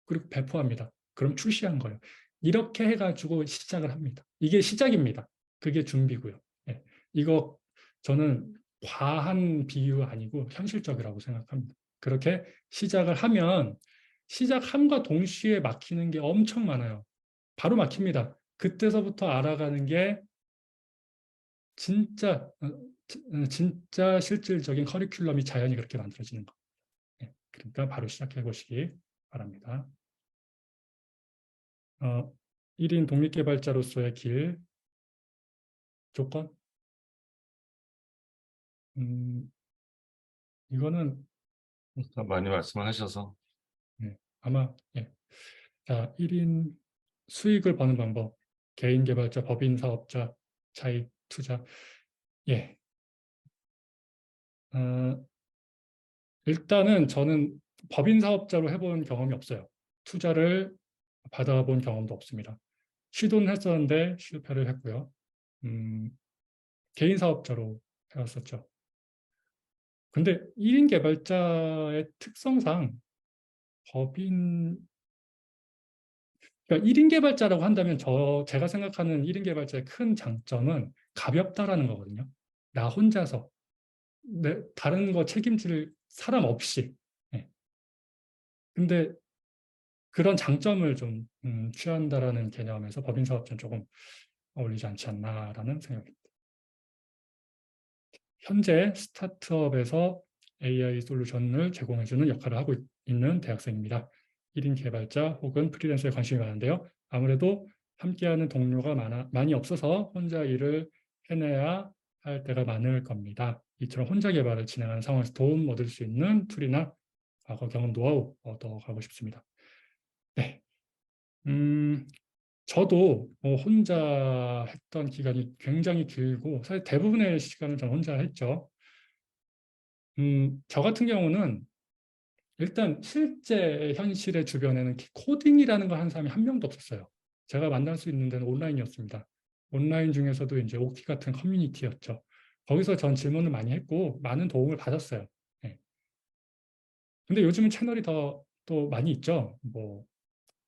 그리고 배포합니다. 그럼 출시한 거예요. 이렇게 해가지고 시작을 합니다. 이게 시작입니다. 그게 준비고요. 예. 이거 저는 과한 비유 아니고 현실적이라고 생각합니다. 그렇게 시작을 하면 시작함과 동시에 막히는 게 엄청 많아요. 바로 막힙니다. 그때서부터 알아가는 게 진짜 진짜 실질적인 커리큘럼이 자연히 그렇게 만들어지는 거. 예. 그러니까 바로 시작해 보시기 바랍니다. 1인 독립개발자로서의 길, 조건? 음, 이거는 많이 말씀하셔서 아마 예. 자, 1인 수익을 버는 방법, 개인 개발자, 법인 사업자, 차익 투자. 예. 어, 일단은 저는 법인 사업자로 해본 경험이 없어요. 투자를 받아본 경험도 없습니다. 시도는 했었는데 실패를 했고요. 음, 개인 사업자로 해왔었죠. 근데 1인 개발자의 특성상 법인 그러니까 1인 개발자라고 한다면 제가 생각하는 1인 개발자의 큰 장점은 가볍다라는 거거든요. 나 혼자서 다른 거 책임질 사람 없이. 예. 근데 그런 장점을 좀 취한다라는 개념에서 법인사업자는 조금 어울리지 않지 않나라는 생각입니다. 현재 스타트업에서 AI 솔루션을 제공해주는 역할을 하고 있는 대학생입니다. 1인 개발자 혹은 프리랜서에 관심이 많은데요. 아무래도 함께하는 동료가 많이 없어서 혼자 일을 해내야 할 때가 많을 겁니다. 이처럼 혼자 개발을 진행하는 상황에서 도움 얻을 수 있는 툴이나 과거 경험 노하우 얻어가고 싶습니다. 네. 저도 혼자 했던 기간이 굉장히 길고 사실 대부분의 시간을 저는 혼자 했죠. 저 같은 경우는 일단 실제 현실의 주변에는 코딩이라는 걸 하는 사람이 한 명도 없었어요. 제가 만날 수 있는 데는 온라인이었습니다. 온라인 중에서도 이제 오키 같은 커뮤니티였죠. 거기서 전 질문을 많이 했고 많은 도움을 받았어요. 네. 근데 요즘은 채널이 또 많이 있죠. 뭐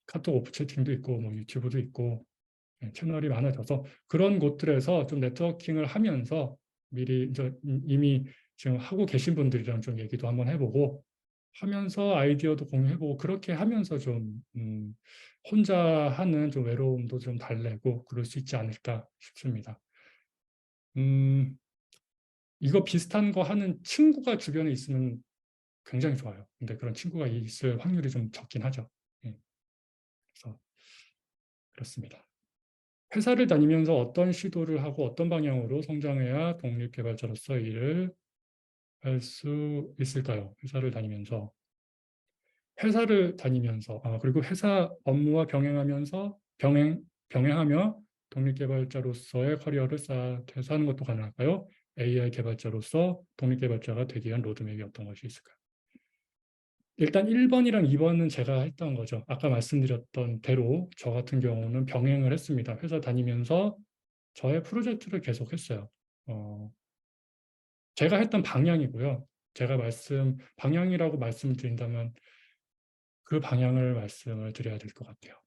카톡 오프 채팅도 있고 뭐 유튜브도 있고 채널이 많아져서 그런 곳들에서 좀 네트워킹을 하면서 미리 이미 지금 하고 계신 분들이랑 좀 얘기도 한번 해보고 하면서 아이디어도 공유해보고 그렇게 하면서 좀 혼자 하는 좀 외로움도 좀 달래고 그럴 수 있지 않을까 싶습니다. 음, 이거 비슷한 거 하는 친구가 주변에 있으면 굉장히 좋아요. 근데 그런 친구가 있을 확률이 좀 적긴 하죠. 예, 그래서 그렇습니다. 회사를 다니면서 어떤 시도를 하고 어떤 방향으로 성장해야 독립개발자로서 일을 할 수 있을까요? 회사를 다니면서 그리고 회사 업무와 병행하며 독립개발자로서의 커리어를 쌓아서 하는 것도 가능할까요? AI 개발자로서 독립개발자가 되기 위한 로드맵이 어떤 것이 있을까요? 일단 1번이랑 2번은 제가 했던 거죠. 아까 말씀드렸던 대로 저 같은 경우는 병행을 했습니다. 회사 다니면서 저의 프로젝트를 계속했어요. 제가 했던 방향이고요. 방향이라고 말씀을 드린다면 그 방향을 말씀을 드려야 될 것 같아요.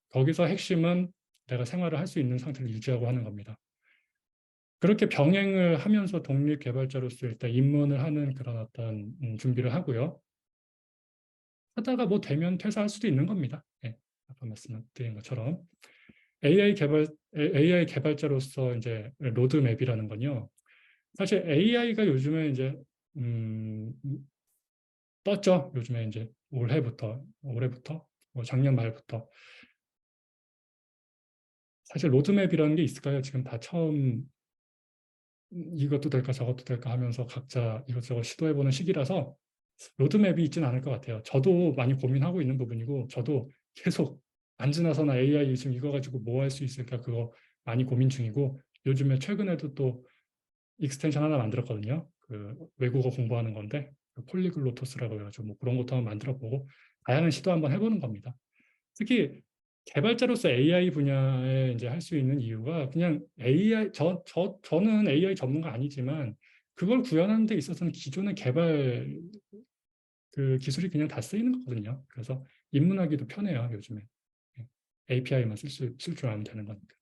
거기서 핵심은 내가 생활을 할 수 있는 상태를 유지하고 하는 겁니다. 그렇게 병행을 하면서 독립개발자로서 일단 입문을 하는 그런 어떤 준비를 하고요. 하다가 뭐 되면 퇴사할 수도 있는 겁니다. 네, 아까 말씀드린 것처럼 AI 개발자로서 이제 로드맵이라는 건요. 사실 AI가 요즘에 이제 음, 떴죠. 요즘에 이제 올해부터 뭐 작년 말부터 사실 로드맵이라는 게 있을까요? 지금 다 처음 이것도 될까 저것도 될까 하면서 각자 이것저것 시도해보는 시기라서 로드맵이 있지는 않을 것 같아요. 저도 많이 고민하고 있는 부분이고 저도 계속 안 지나서나 AI 지금 이거 가지고 뭐 할 수 있을까 그거 많이 고민 중이고 요즘에 최근에도 또 익스텐션 하나 만들었거든요. 그 외국어 공부하는 건데 그 폴리글로토스라고 해가지고 뭐 그런 것도 한번 만들어보고 다양한 시도 한번 해보는 겁니다. 특히 개발자로서 AI 분야에 이제 할 수 있는 이유가 그냥 저는 AI 전문가 아니지만 그걸 구현하는 데 있어서는 기존의 개발 그 기술이 그냥 다 쓰이는 거거든요. 그래서 입문하기도 편해요, 요즘에. API만 쓸 줄 알면 되는 거니까.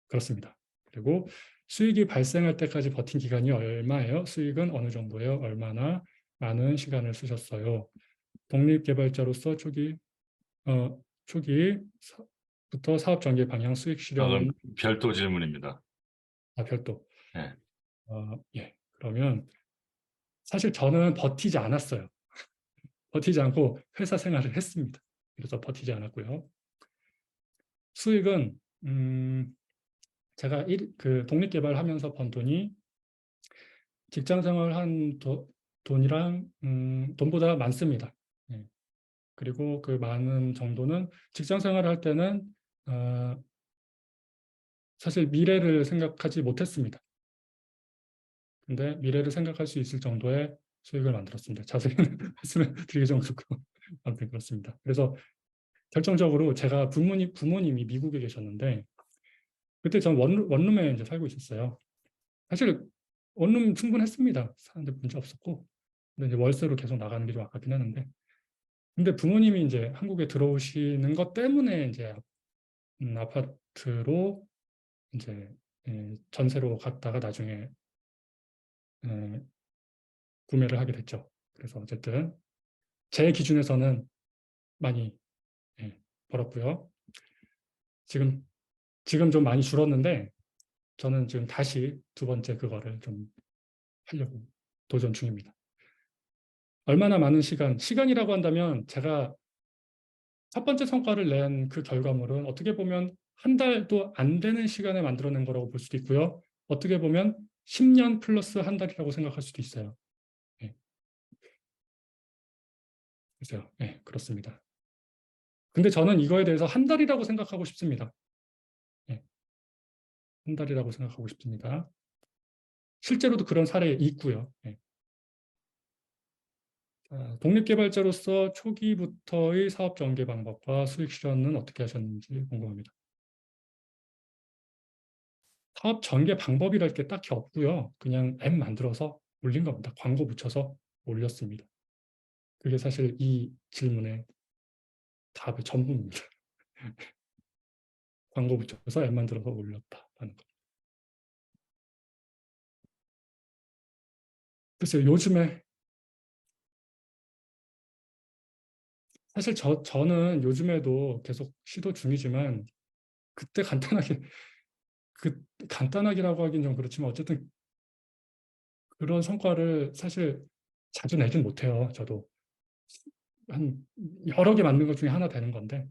그렇습니다. 그리고 수익이 발생할 때까지 버틴 기간이 얼마예요? 수익은 어느 정도예요? 얼마나 많은 시간을 쓰셨어요? 독립개발자로서 초기부터 사업 전개 방향 수익 그럼 실현은 별도 질문입니다. 별도. 네. 예. 그러면 사실 저는 버티지 않았어요. 버티지 않고 회사 생활을 했습니다. 그래서 버티지 않았고요. 수익은 제가 그 독립개발하면서 번 돈이 직장 생활한 돈이랑 돈보다 많습니다. 예. 그리고 그 많은 정도는 직장 생활을 할 때는 사실 미래를 생각하지 못했습니다. 근데 미래를 생각할 수 있을 정도의 수익을 만들었습니다. 자세히 말씀을 드리기 좀 그렇고 아무튼 그렇습니다. 그래서 결정적으로 제가 부모님이 미국에 계셨는데 그때 전 원룸에 이제 살고 있었어요. 사실 원룸 충분했습니다. 사는데 문제 없었고 근데 이제 월세로 계속 나가는 게 좀 아깝긴 했는데 근데 부모님이 이제 한국에 들어오시는 것 때문에 이제 아파트로 이제 전세로 갔다가 나중에 예, 구매를 하게 됐죠. 그래서 어쨌든 제 기준에서는 많이 예, 벌었고요. 지금 좀 많이 줄었는데 저는 지금 다시 두 번째 그거를 좀 하려고 도전 중입니다. 얼마나 많은 시간이라고 한다면 제가 첫 번째 성과를 낸 그 결과물은 어떻게 보면 한 달도 안 되는 시간에 만들어낸 거라고 볼 수도 있고요. 어떻게 보면 10년 플러스 한 달이라고 생각할 수도 있어요. 예, 그래서 그렇습니다. 근데 저는 이거에 대해서 한 달이라고 생각하고 싶습니다. 예, 한 달이라고 생각하고 싶습니다. 실제로도 그런 사례 있고요. 예. 독립개발자로서 초기부터의 사업 전개 방법과 수익 실현은 어떻게 하셨는지 궁금합니다. 사업 전개 방법이랄 게 딱히 없고요. 그냥 앱 만들어서 올린 겁니다. 광고 붙여서 올렸습니다. 그게 사실 이 질문의 답의 전부입니다. 광고 붙여서 앱 만들어서 올렸다 하는 거. 글쎄요, 요즘에 사실 저는 요즘에도 계속 시도 중이지만 그때 간단하기라고 하긴 좀 그렇지만 어쨌든 그런 성과를 사실 자주 내진 못해요. 저도 한 여러 개 만든 것 중에 하나 되는 건데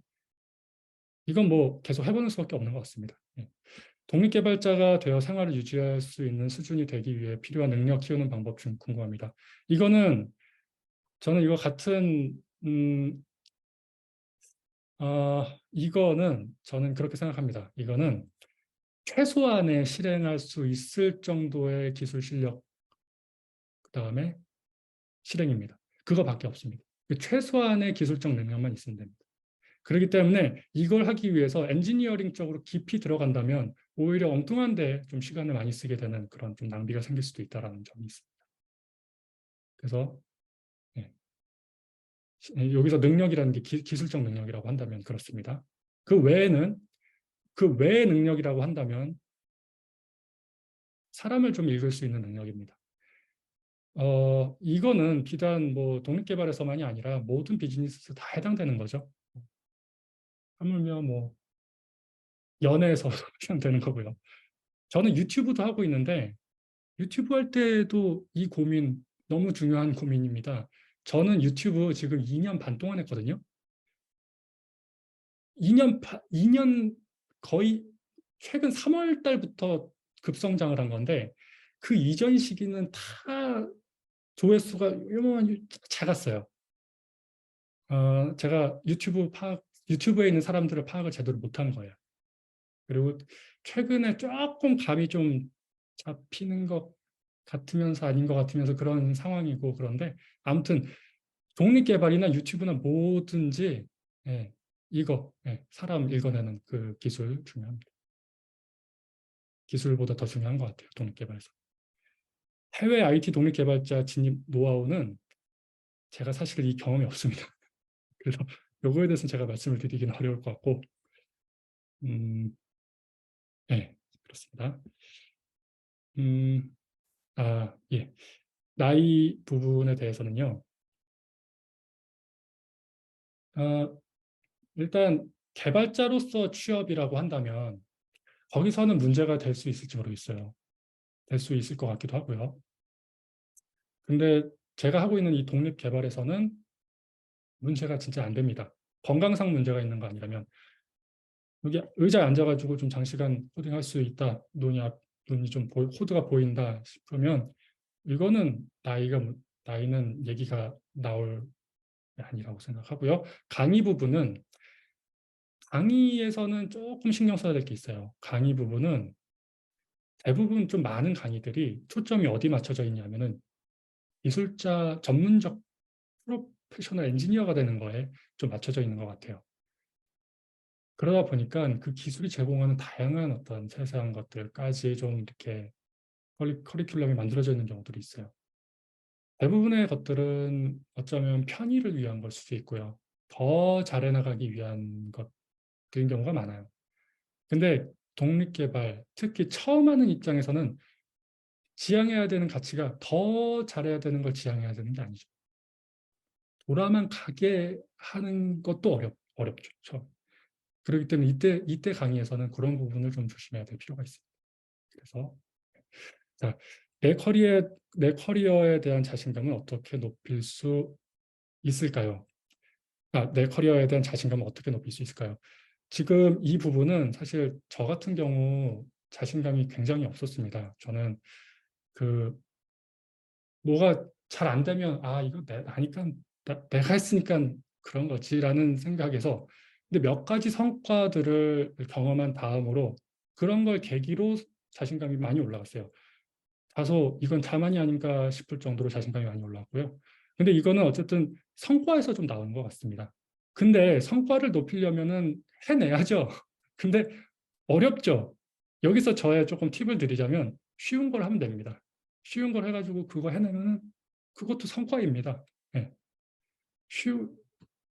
이건 뭐 계속 해보는 수밖에 없는 것 같습니다. 예. 독립개발자가 되어 생활을 유지할 수 있는 수준이 되기 위해 필요한 능력 키우는 방법 중 궁금합니다. 이거는 저는 이거 같은 이거는 저는 그렇게 생각합니다. 이거는 최소한의 실행할 수 있을 정도의 기술 실력 그다음에 실행입니다. 그거밖에 없습니다. 그 최소한의 기술적 능력만 있으면 됩니다. 그렇기 때문에 이걸 하기 위해서 엔지니어링 쪽으로 깊이 들어간다면 오히려 엉뚱한데 좀 시간을 많이 쓰게 되는 그런 좀 낭비가 생길 수도 있다는 점이 있습니다. 그래서 예, 여기서 능력이라는 게 기술적 능력이라고 한다면 그렇습니다. 그 외에는 그 외의 능력이라고 한다면 사람을 좀 읽을 수 있는 능력입니다. 이거는 비단 뭐 독립개발에서만이 아니라 모든 비즈니스에 다 해당되는 거죠. 하물며 뭐 연애에서 해당되는 거고요. 저는 유튜브도 하고 있는데 유튜브 할 때도 이 고민 너무 중요한 고민입니다. 저는 유튜브 지금 2년 반 동안 했거든요. 2년 거의 최근 3월 달부터 급성장을 한 건데 그 이전 시기는 다 조회수가 요만한 작았어요. 제가 유튜브에 있는 사람들을 파악을 제대로 못한 거예요. 그리고 최근에 조금 감이 좀 잡히는 것 같으면서 아닌 것 같으면서 그런 상황이고 그런데 아무튼 독립개발이나 유튜브나 뭐든지 사람 읽어내는 그 기술 중요합니다. 기술보다 더 중요한 것 같아요. 독립개발에서. 해외 IT 독립개발자 진입 노하우는 제가 사실 이 경험이 없습니다. 그래서 요거에 대해서는 제가 말씀을 드리기는 어려울 것 같고 음, 네, 그렇습니다. 음, 예. 나이 부분에 대해서는요. 아, 일단 개발자로서 취업이라고 한다면 거기서는 문제가 될 수 있을지 모르겠어요. 될 수 있을 것 같기도 하고요. 근데 제가 하고 있는 이 독립 개발에서는 문제가 진짜 안 됩니다. 건강상 문제가 있는 거 아니라면 여기 의자에 앉아가지고 좀 장시간 코딩할 수 있다. 눈이 좀 코드가 보인다 싶으면 이거는 나이는 얘기가 나올 게 아니라고 생각하고요. 강의에서는 조금 신경 써야 될 게 있어요. 강의 부분은 대부분 좀 많은 강의들이 초점이 어디 맞춰져 있냐면은 기술자 전문적 프로페셔널 엔지니어가 되는 거에 좀 맞춰져 있는 것 같아요. 그러다 보니까 그 기술이 제공하는 다양한 어떤 세세한 것들까지 좀 이렇게 커리큘럼이 만들어져 있는 경우들이 있어요. 대부분의 것들은 어쩌면 편의를 위한 걸 수도 있고요. 더 잘해나가기 위한 것들인 경우가 많아요. 근데 독립개발, 특히 처음 하는 입장에서는 지향해야 되는 가치가 더 잘해야 되는 걸 지향해야 되는 게 아니죠. 돌아만 가게 하는 것도 어렵죠. 그렇기 때문에 이때 강의에서는 그런 부분을 좀 조심해야 될 필요가 있습니다. 그래서 자, 내 커리어에 대한 자신감을 어떻게 높일 수 있을까요? 내 커리어에 대한 자신감을 어떻게 높일 수 있을까요? 지금 이 부분은 사실 저 같은 경우 자신감이 굉장히 없었습니다. 저는 그 뭐가 잘 안 되면 이거 나니까 내가 했으니까 그런 거지라는 생각에서 근데 몇 가지 성과들을 경험한 다음으로 그런 걸 계기로 자신감이 많이 올라갔어요. 다소 이건 자만이 아닌가 싶을 정도로 자신감이 많이 올라왔고요. 근데 이거는 어쨌든 성과에서 좀 나오는 것 같습니다. 근데 성과를 높이려면은 해내야죠. 근데 어렵죠. 여기서 저의 조금 팁을 드리자면 쉬운 걸 하면 됩니다. 쉬운 걸 해가지고 그거 해내면은 그것도 성과입니다. 네. 쉬우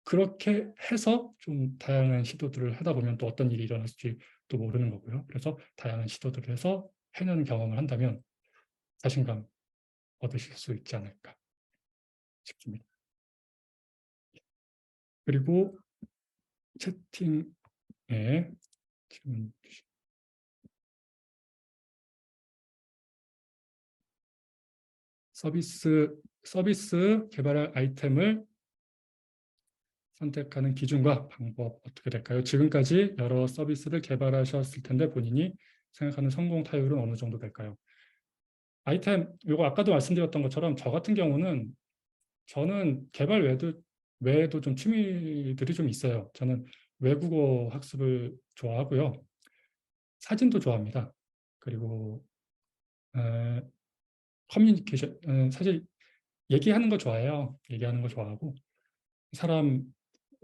그렇게 해서 좀 다양한 시도들을 하다 보면 또 어떤 일이 일어날지 또 모르는 거고요. 그래서 다양한 시도들을 해서 해내는 경험을 한다면 자신감 얻으실 수 있지 않을까 싶습니다. 그리고 채팅에 질문 서비스 개발할 아이템을 선택하는 기준과 방법 어떻게 될까요? 지금까지 여러 서비스를 개발하셨을 텐데 본인이 생각하는 성공 타율은 어느 정도 될까요? 아이템, 이거 아까도 말씀드렸던 것처럼 저 같은 경우는 저는 개발 외에도 좀 취미들이 좀 있어요. 저는 외국어 학습을 좋아하고요. 사진도 좋아합니다. 그리고 에, 커뮤니케이션, 사실 얘기하는 거 좋아해요. 얘기하는 거 좋아하고 사람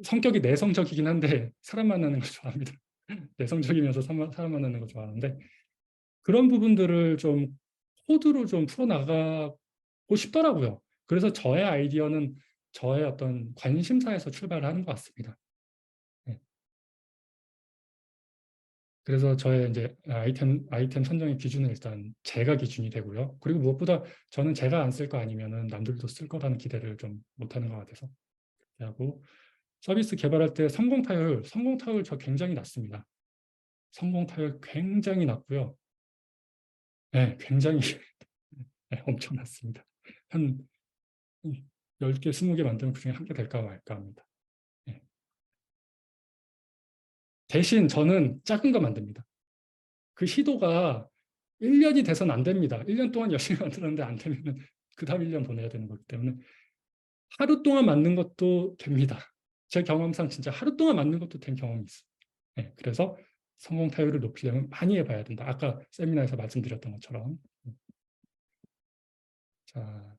성격이 내성적이긴 한데 사람 만나는 거 좋아합니다. 내성적이면서 사람 만나는 거 좋아하는데 그런 부분들을 좀 코드로 좀 풀어나가고 싶더라고요. 그래서 저의 아이디어는 저의 어떤 관심사에서 출발하는 것 같습니다. 네. 그래서 저의 이제 아이템 선정의 기준은 일단 제가 기준이 되고요. 그리고 무엇보다 저는 제가 안 쓸 거 아니면은 남들도 쓸 거라는 기대를 좀 못하는 것 같아서 하고 서비스 개발할 때 성공 타율 저 굉장히 낮습니다. 성공 타율 굉장히 낮고요. 네, 굉장히 네, 엄청 낮습니다. 한 10개, 20개 만들면 그중에 한 개 될까 말까 합니다. 네. 대신 저는 작은 거 만듭니다. 그 시도가 1년이 돼서는 안 됩니다. 1년 동안 열심히 만들었는데 안 되면 그 다음 1년 보내야 되는 거기 때문에 하루 동안 만든 것도 됩니다. 제 경험상 진짜 하루 동안 만든 것도 된 경험이 있어요. 네, 그래서 성공 타율을 높이려면 많이 해봐야 된다. 아까 세미나에서 말씀드렸던 것처럼. 자,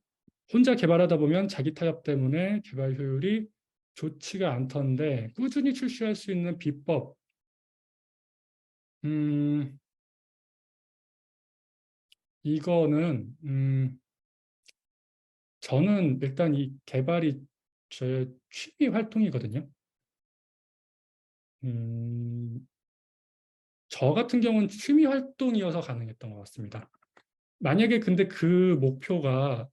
혼자 개발하다 보면 자기 타협 때문에 개발 효율이 좋지가 않던데 꾸준히 출시할 수 있는 비법. 음, 이거는 저는 일단 이 개발이 제 취미 활동이거든요. 음, 저 같은 경우는 취미 활동이어서 가능했던 것 같습니다. 만약에 근데 그 목표가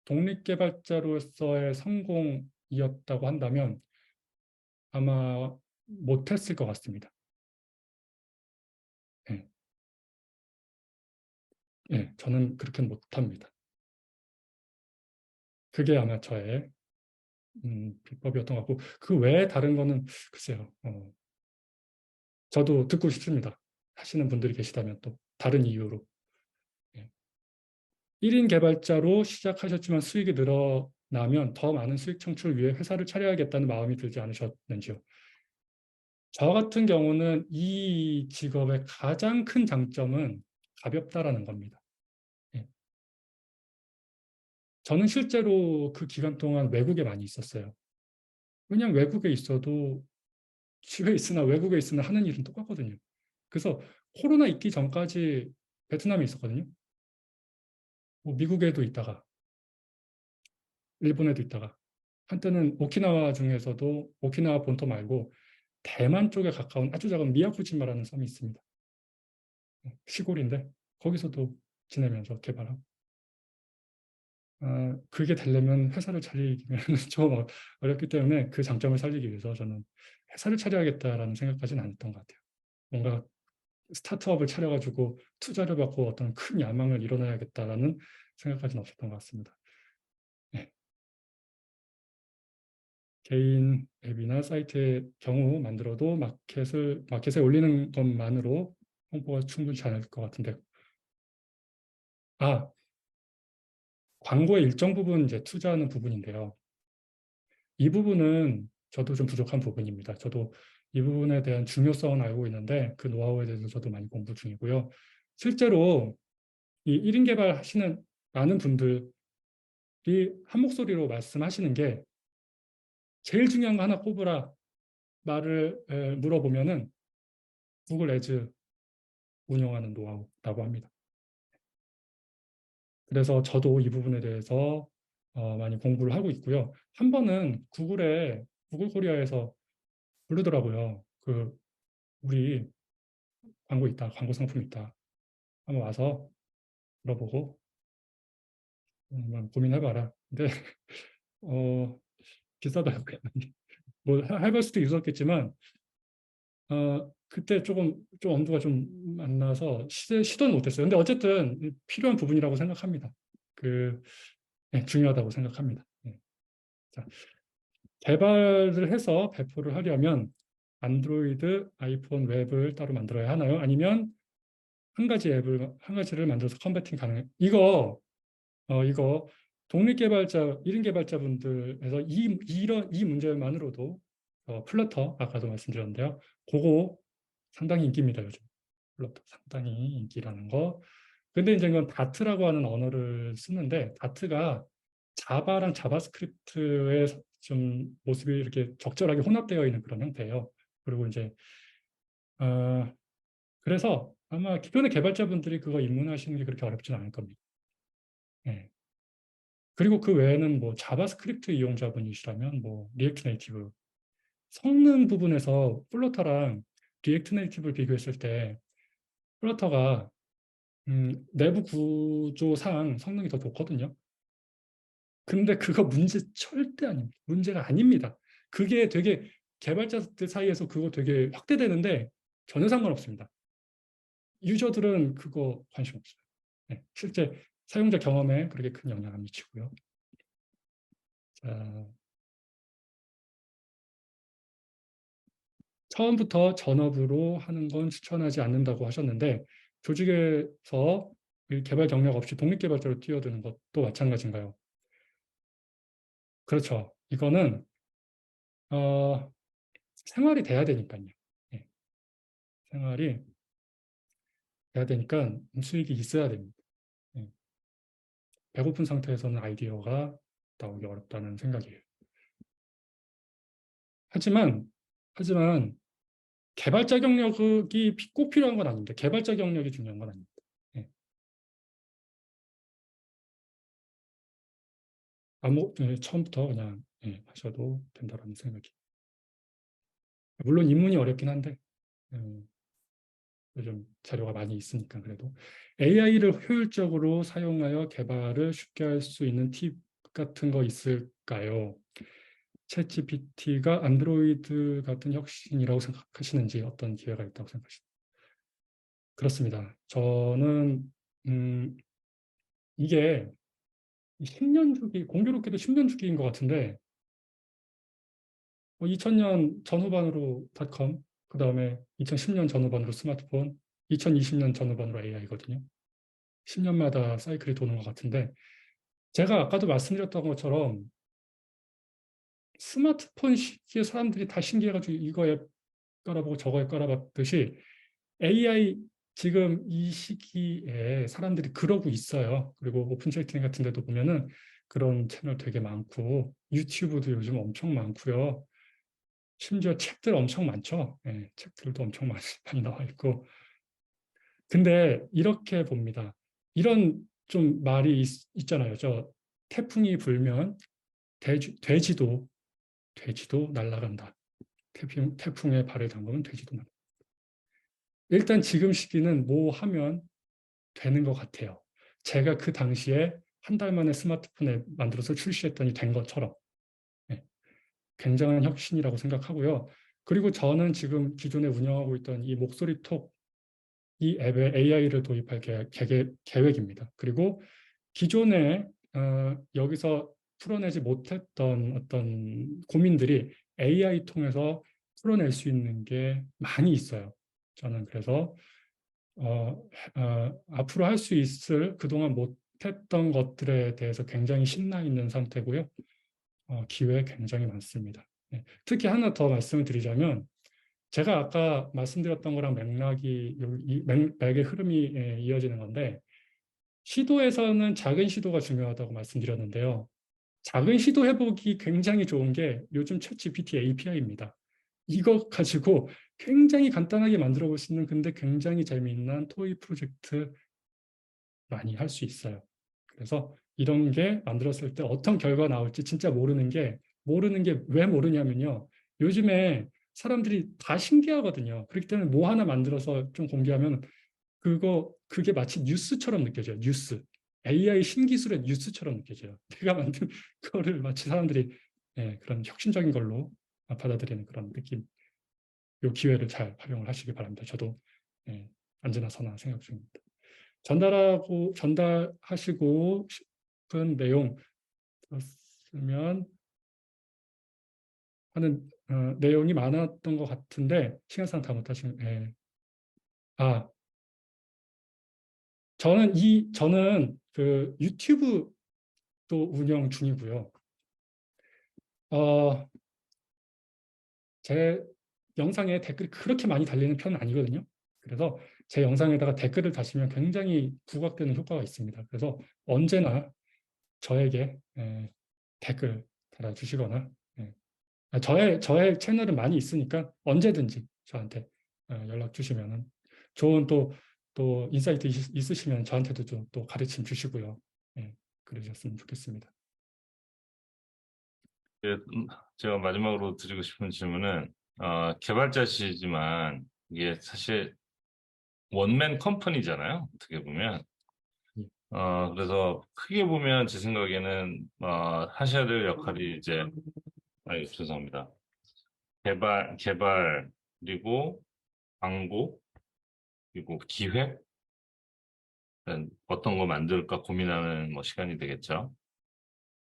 독립개발자로서의 성공이었다고 한다면 아마 못했을 것 같습니다. 네, 네, 저는 그렇게 못합니다. 그게 아마 저의 비법이었던 것 같고 그 외에 다른 거는 글쎄요. 저도 듣고 싶습니다. 하시는 분들이 계시다면 또 다른 이유로. 예. 1인 개발자로 시작하셨지만 수익이 늘어나면 더 많은 수익 창출을 위해 회사를 차려야겠다는 마음이 들지 않으셨는지요? 저 같은 경우는 이 직업의 가장 큰 장점은 가볍다라는 겁니다. 예. 저는 실제로 그 기간 동안 외국에 많이 있었어요. 그냥 외국에 있어도 집에 있으나 외국에 있으나 하는 일은 똑같거든요. 그래서 코로나 있기 전까지 베트남에 있었거든요. 뭐 미국에도 있다가 일본에도 있다가 한때는 오키나와 중에서도 오키나와 본토 말고 대만 쪽에 가까운 아주 작은 미야코지마라는 섬이 있습니다. 시골인데 거기서도 지내면서 개발하고 그게 되려면 회사를 차리기는 좀 어렵기 때문에 그 장점을 살리기 위해서 저는 회사를 차려야겠다라는 생각까지는 안 했던 것 같아요. 뭔가 스타트업을 차려가지고 투자를 받고 어떤 큰 야망을 이뤄내야겠다라는 생각까지는 없었던 것 같습니다. 네. 개인 앱이나 사이트의 경우 만들어도 마켓에 올리는 것만으로 홍보가 충분치 않을 것 같은데, 아, 광고의 일정 부분 이제 투자하는 부분인데요. 이 부분은 저도 좀 부족한 부분입니다. 저도 이 부분에 대한 중요성은 알고 있는데 그 노하우에 대해서 저도 많이 공부 중이고요. 실제로 이 1인 개발하시는 많은 분들이 한 목소리로 말씀하시는 게 제일 중요한 거 하나 꼽으라 말을 물어보면은 구글 애즈 운영하는 노하우라고 합니다. 그래서 저도 이 부분에 대해서 많이 공부를 하고 있고요. 한 번은 구글 코리아에서 부르더라고요. 우리 광고 있다, 광고 상품 있다. 한번 와서 물어보고 한번 고민해봐라. 근데 어, 비싸더라고요. 뭐 해볼 수도 있었겠지만 그때 좀 엄두가 좀 안 나서 시도는 못했어요. 근데 어쨌든 필요한 부분이라고 생각합니다. 네, 중요하다고 생각합니다. 네. 자, 개발을 해서 배포를 하려면 안드로이드, 아이폰 웹을 따로 만들어야 하나요? 아니면 한 가지를 만들어서 컨버팅 가능해요? 이거 독립개발자, 1인 개발자분들에서 이 문제만으로도 플러터, 아까도 말씀드렸는데요. 그거 상당히 인기입니다, 요즘. 플러터 상당히 인기라는 거. 근데 이제 이건 다트라고 하는 언어를 쓰는데, 다트가 자바랑 자바스크립트의 좀 모습이 이렇게 적절하게 혼합되어 있는 그런 형태예요. 그리고 이제, 어, 그래서 아마 기존의 개발자분들이 그거 입문하시는 게 그렇게 어렵지는 않을 겁니다. 예. 그리고 그 외에는 뭐 자바스크립트 이용자분이시라면 뭐 리액트 네이티브 성능 부분에서 플러터랑 리액트 네이티브를 비교했을 때 플러터가 내부 구조상 성능이 더 좋거든요. 근데 그거 문제 절대 아닙니다. 문제가 아닙니다. 그게 되게 개발자들 사이에서 그거 되게 확대되는데 전혀 상관없습니다. 유저들은 그거 관심 없어요. 네, 실제 사용자 경험에 그렇게 큰 영향 안 미치고요. 자, 처음부터 전업으로 하는 건 추천하지 않는다고 하셨는데 조직에서 개발 경력 없이 독립개발자로 뛰어드는 것도 마찬가지인가요? 그렇죠. 이거는 어, 생활이 돼야 되니까요. 예, 생활이 돼야 되니까 수익이 있어야 됩니다. 예, 배고픈 상태에서는 아이디어가 나오기 어렵다는 생각이에요. 하지만 개발자 경력이 꼭 필요한 건 아닙니다. 개발자 경력이 중요한 건 아닙니다. 예, 처음부터 그냥 하셔도 된다는 생각이. 물론 입문이 어렵긴 한데 요즘 자료가 많이 있으니까 그래도 AI를 효율적으로 사용하여 개발을 쉽게 할 수 있는 팁 같은 거 있을까요? 챗GPT가 안드로이드 같은 혁신이라고 생각하시는지 어떤 기회가 있다고 생각하시나요? 그렇습니다. 저는 이게 10년 주기, 공교롭게도 10년 주기인 것 같은데 2000년 전후반으로 닷컴, 그 다음에 2010년 전후반으로 스마트폰, 2020년 전후반으로 AI거든요. 10년마다 사이클이 도는 것 같은데 제가 아까도 말씀드렸던 것처럼 스마트폰 시기에 사람들이 다 신기해가지고 이거에 깔아보고 저거에 깔아봤듯이 AI 지금 이 시기에 사람들이 그러고 있어요. 그리고 오픈 채팅 같은 데도 보면은 그런 채널 되게 많고 유튜브도 요즘 엄청 많고요. 심지어 책들 엄청 많죠. 예, 책들도 엄청 많이 나와 있고. 근데 이렇게 봅니다. 이런 좀 말이 있잖아요. 태풍이 불면 돼지도 날아간다. 태풍에 발을 담그면 돼지도 날아간다. 일단 지금 시기는 뭐 하면 되는 것 같아요. 제가 그 당시에 한 달 만에 스마트폰에 만들어서 출시했더니 된 것처럼 네, 굉장한 혁신이라고 생각하고요. 그리고 저는 지금 기존에 운영하고 있던 이 목소리톡 이 앱에 AI를 도입할 계획입니다. 그리고 기존에 여기서 풀어내지 못했던 어떤 고민들이 AI 통해서 풀어낼 수 있는 게 많이 있어요. 저는 그래서 앞으로 할 수 있을 그동안 못했던 것들에 대해서 굉장히 신나 있는 상태고요. 기회 굉장히 많습니다. 네. 특히 하나 더 말씀을 드리자면 제가 아까 말씀드렸던 거랑 맥의 흐름이 이어지는 건데 시도에서는 작은 시도가 중요하다고 말씀드렸는데요. 작은 시도 해보기 굉장히 좋은 게 요즘 챗GPT API입니다. 이거 가지고 굉장히 간단하게 만들어 볼 수 있는 근데 굉장히 재미있는 토이 프로젝트 많이 할 수 있어요. 그래서 이런 게 만들었을 때 어떤 결과가 나올지 진짜 모르는 게 왜 모르냐면요. 요즘에 사람들이 다 신기하거든요. 그렇기 때문에 뭐 하나 만들어서 좀 공개하면 그게 마치 뉴스처럼 느껴져요. 뉴스. AI 신기술의 뉴스처럼 느껴져요. 내가 만든 거를 마치 사람들이 그런 혁신적인 걸로 받아들이는 그런 느낌. 이 기회를 잘 활용을 하시기 바랍니다. 저도 언제나 선한 생각 중입니다. 전달하시고 싶은 내용 들었으면 하는 내용이 많았던 것 같은데 시간상 다 못하시면 저는 그 유튜브도 운영 중이고요. 제 영상에 댓글이 그렇게 많이 달리는 편은 아니거든요. 그래서 제 영상에다가 댓글을 다시면 굉장히 부각되는 효과가 있습니다. 그래서 언제나 저에게 댓글 달아주시거나 저의 채널은 많이 있으니까 언제든지 저한테 연락 주시면은 좋은 또 인사이트 있으시면 저한테도 좀 또 가르침 주시고요. 그러셨으면 좋겠습니다. 제가 마지막으로 드리고 싶은 질문은 개발자시지만 이게 사실 원맨 컴퍼니잖아요. 어떻게 보면. 예. 그래서 크게 보면 제 생각에는 하셔야 될 역할이 이제 죄송합니다. 개발 그리고 광고 그리고 기획 어떤 거 만들까 고민하는 뭐 시간이 되겠죠.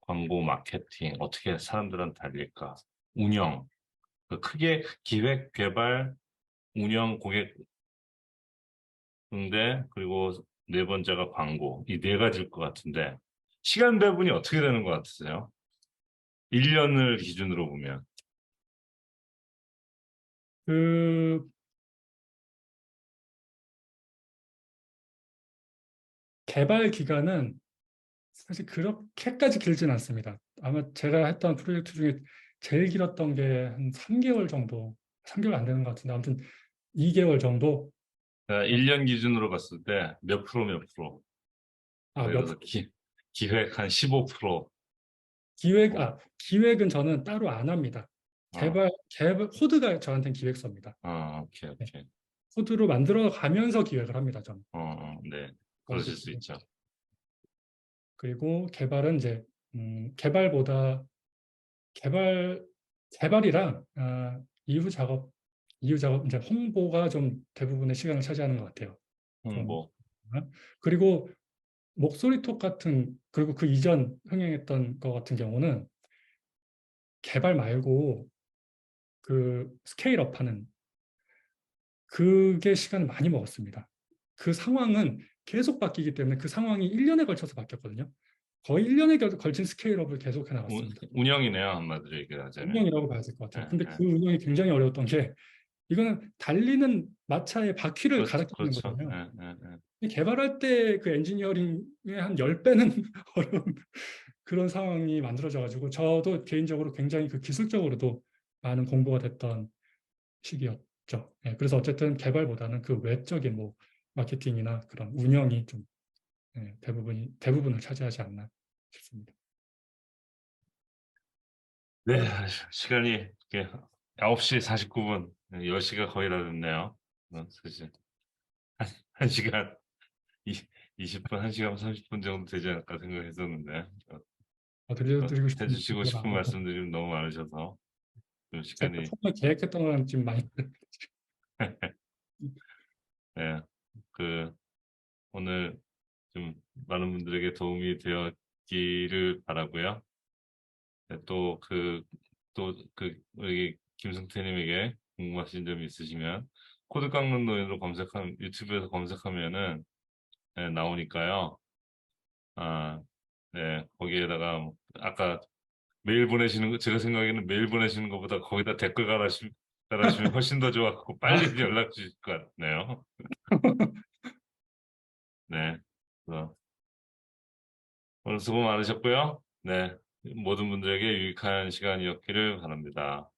광고, 마케팅 어떻게 사람들한테 알릴까, 운영 크게 기획, 개발, 운영, 고객 응대 그리고 네 번째가 광고 이 네 가지일 것 같은데 시간 배분이 어떻게 되는 것 같으세요? 1년을 기준으로 보면. 그 개발 기간은 사실 그렇게까지 길지는 않습니다. 아마 제가 했던 프로젝트 중에 제일 길었던 게 한 3개월 정도, 3개월 안 되는 것 같은데 아무튼 2개월 정도. 1년 기준으로 봤을 때 몇 프로 몇 프로? 예를 몇 들어서 기획 한 15%. 기획은 저는 따로 안 합니다. 어, 코드가 저한테는 기획서입니다. 오케이, 네, 오케이. 코드로 만들어 가면서 기획을 합니다, 저는. 네. 거기서 그러실 수 있죠. 그리고 개발은 이제 개발보다 개발 개발이랑 이후 작업 이제 홍보가 좀 대부분의 시간을 차지하는 것 같아요. 좀. 홍보. 그리고 목소리톡 같은 그리고 그 이전 흥행했던 것 같은 경우는 개발 말고 그 스케일업하는 그게 시간을 많이 먹었습니다. 그 상황은 계속 바뀌기 때문에 그 상황이 1년에 걸쳐서 바뀌었거든요. 거의 1년에 걸친 스케일업을 계속해 나갔습니다. 운영이네요, 한마디로 얘기하자면. 운영이라고 봐야 될 것 같아요. 네, 근데 네. 그 운영이 굉장히 어려웠던 게 이거는 달리는 마차의 바퀴를 가르치는 그렇죠. 거잖아요. 네, 네, 네. 근데 개발할 때 그 엔지니어링의 한 10배는 어려운 그런 상황이 만들어져가지고 저도 개인적으로 굉장히 그 기술적으로도 많은 공부가 됐던 시기였죠. 그래서 어쨌든 개발보다는 그 외적인 뭐 마케팅이나 그런 운영이 좀 대부분을 차지하지 않나 싶습니다. 네, 시간이 이렇게 9시 49분, 10시가 거의 다 됐네요. 사실 한 시간 20분, 1시간 30분 정도 되지 않을까 생각했었는데 들려드리고 싶은 해주시고 얘기가 싶은 많아서 말씀들이 좀 너무 많으셔서 좀 제가 시간이 처음에 계획했던 거랑 지금 많이 네, 그 오늘 좀 많은 분들에게 도움이 되었기를 바라고요. 네, 우리 김승태님에게 궁금하신 점이 있으시면 코드 깎는 노인으로 유튜브에서 검색하면은 네, 나오니까요. 아, 네, 거기에다가 아까 메일 보내시는 거 제가 생각에는 메일 보내시는 것보다 거기다 댓글 달아주시면 훨씬 더 좋았고 아, 빨리 연락 주실 것 같네요. 네, 그래서 오늘 수고 많으셨고요. 네, 모든 분들에게 유익한 시간이었기를 바랍니다.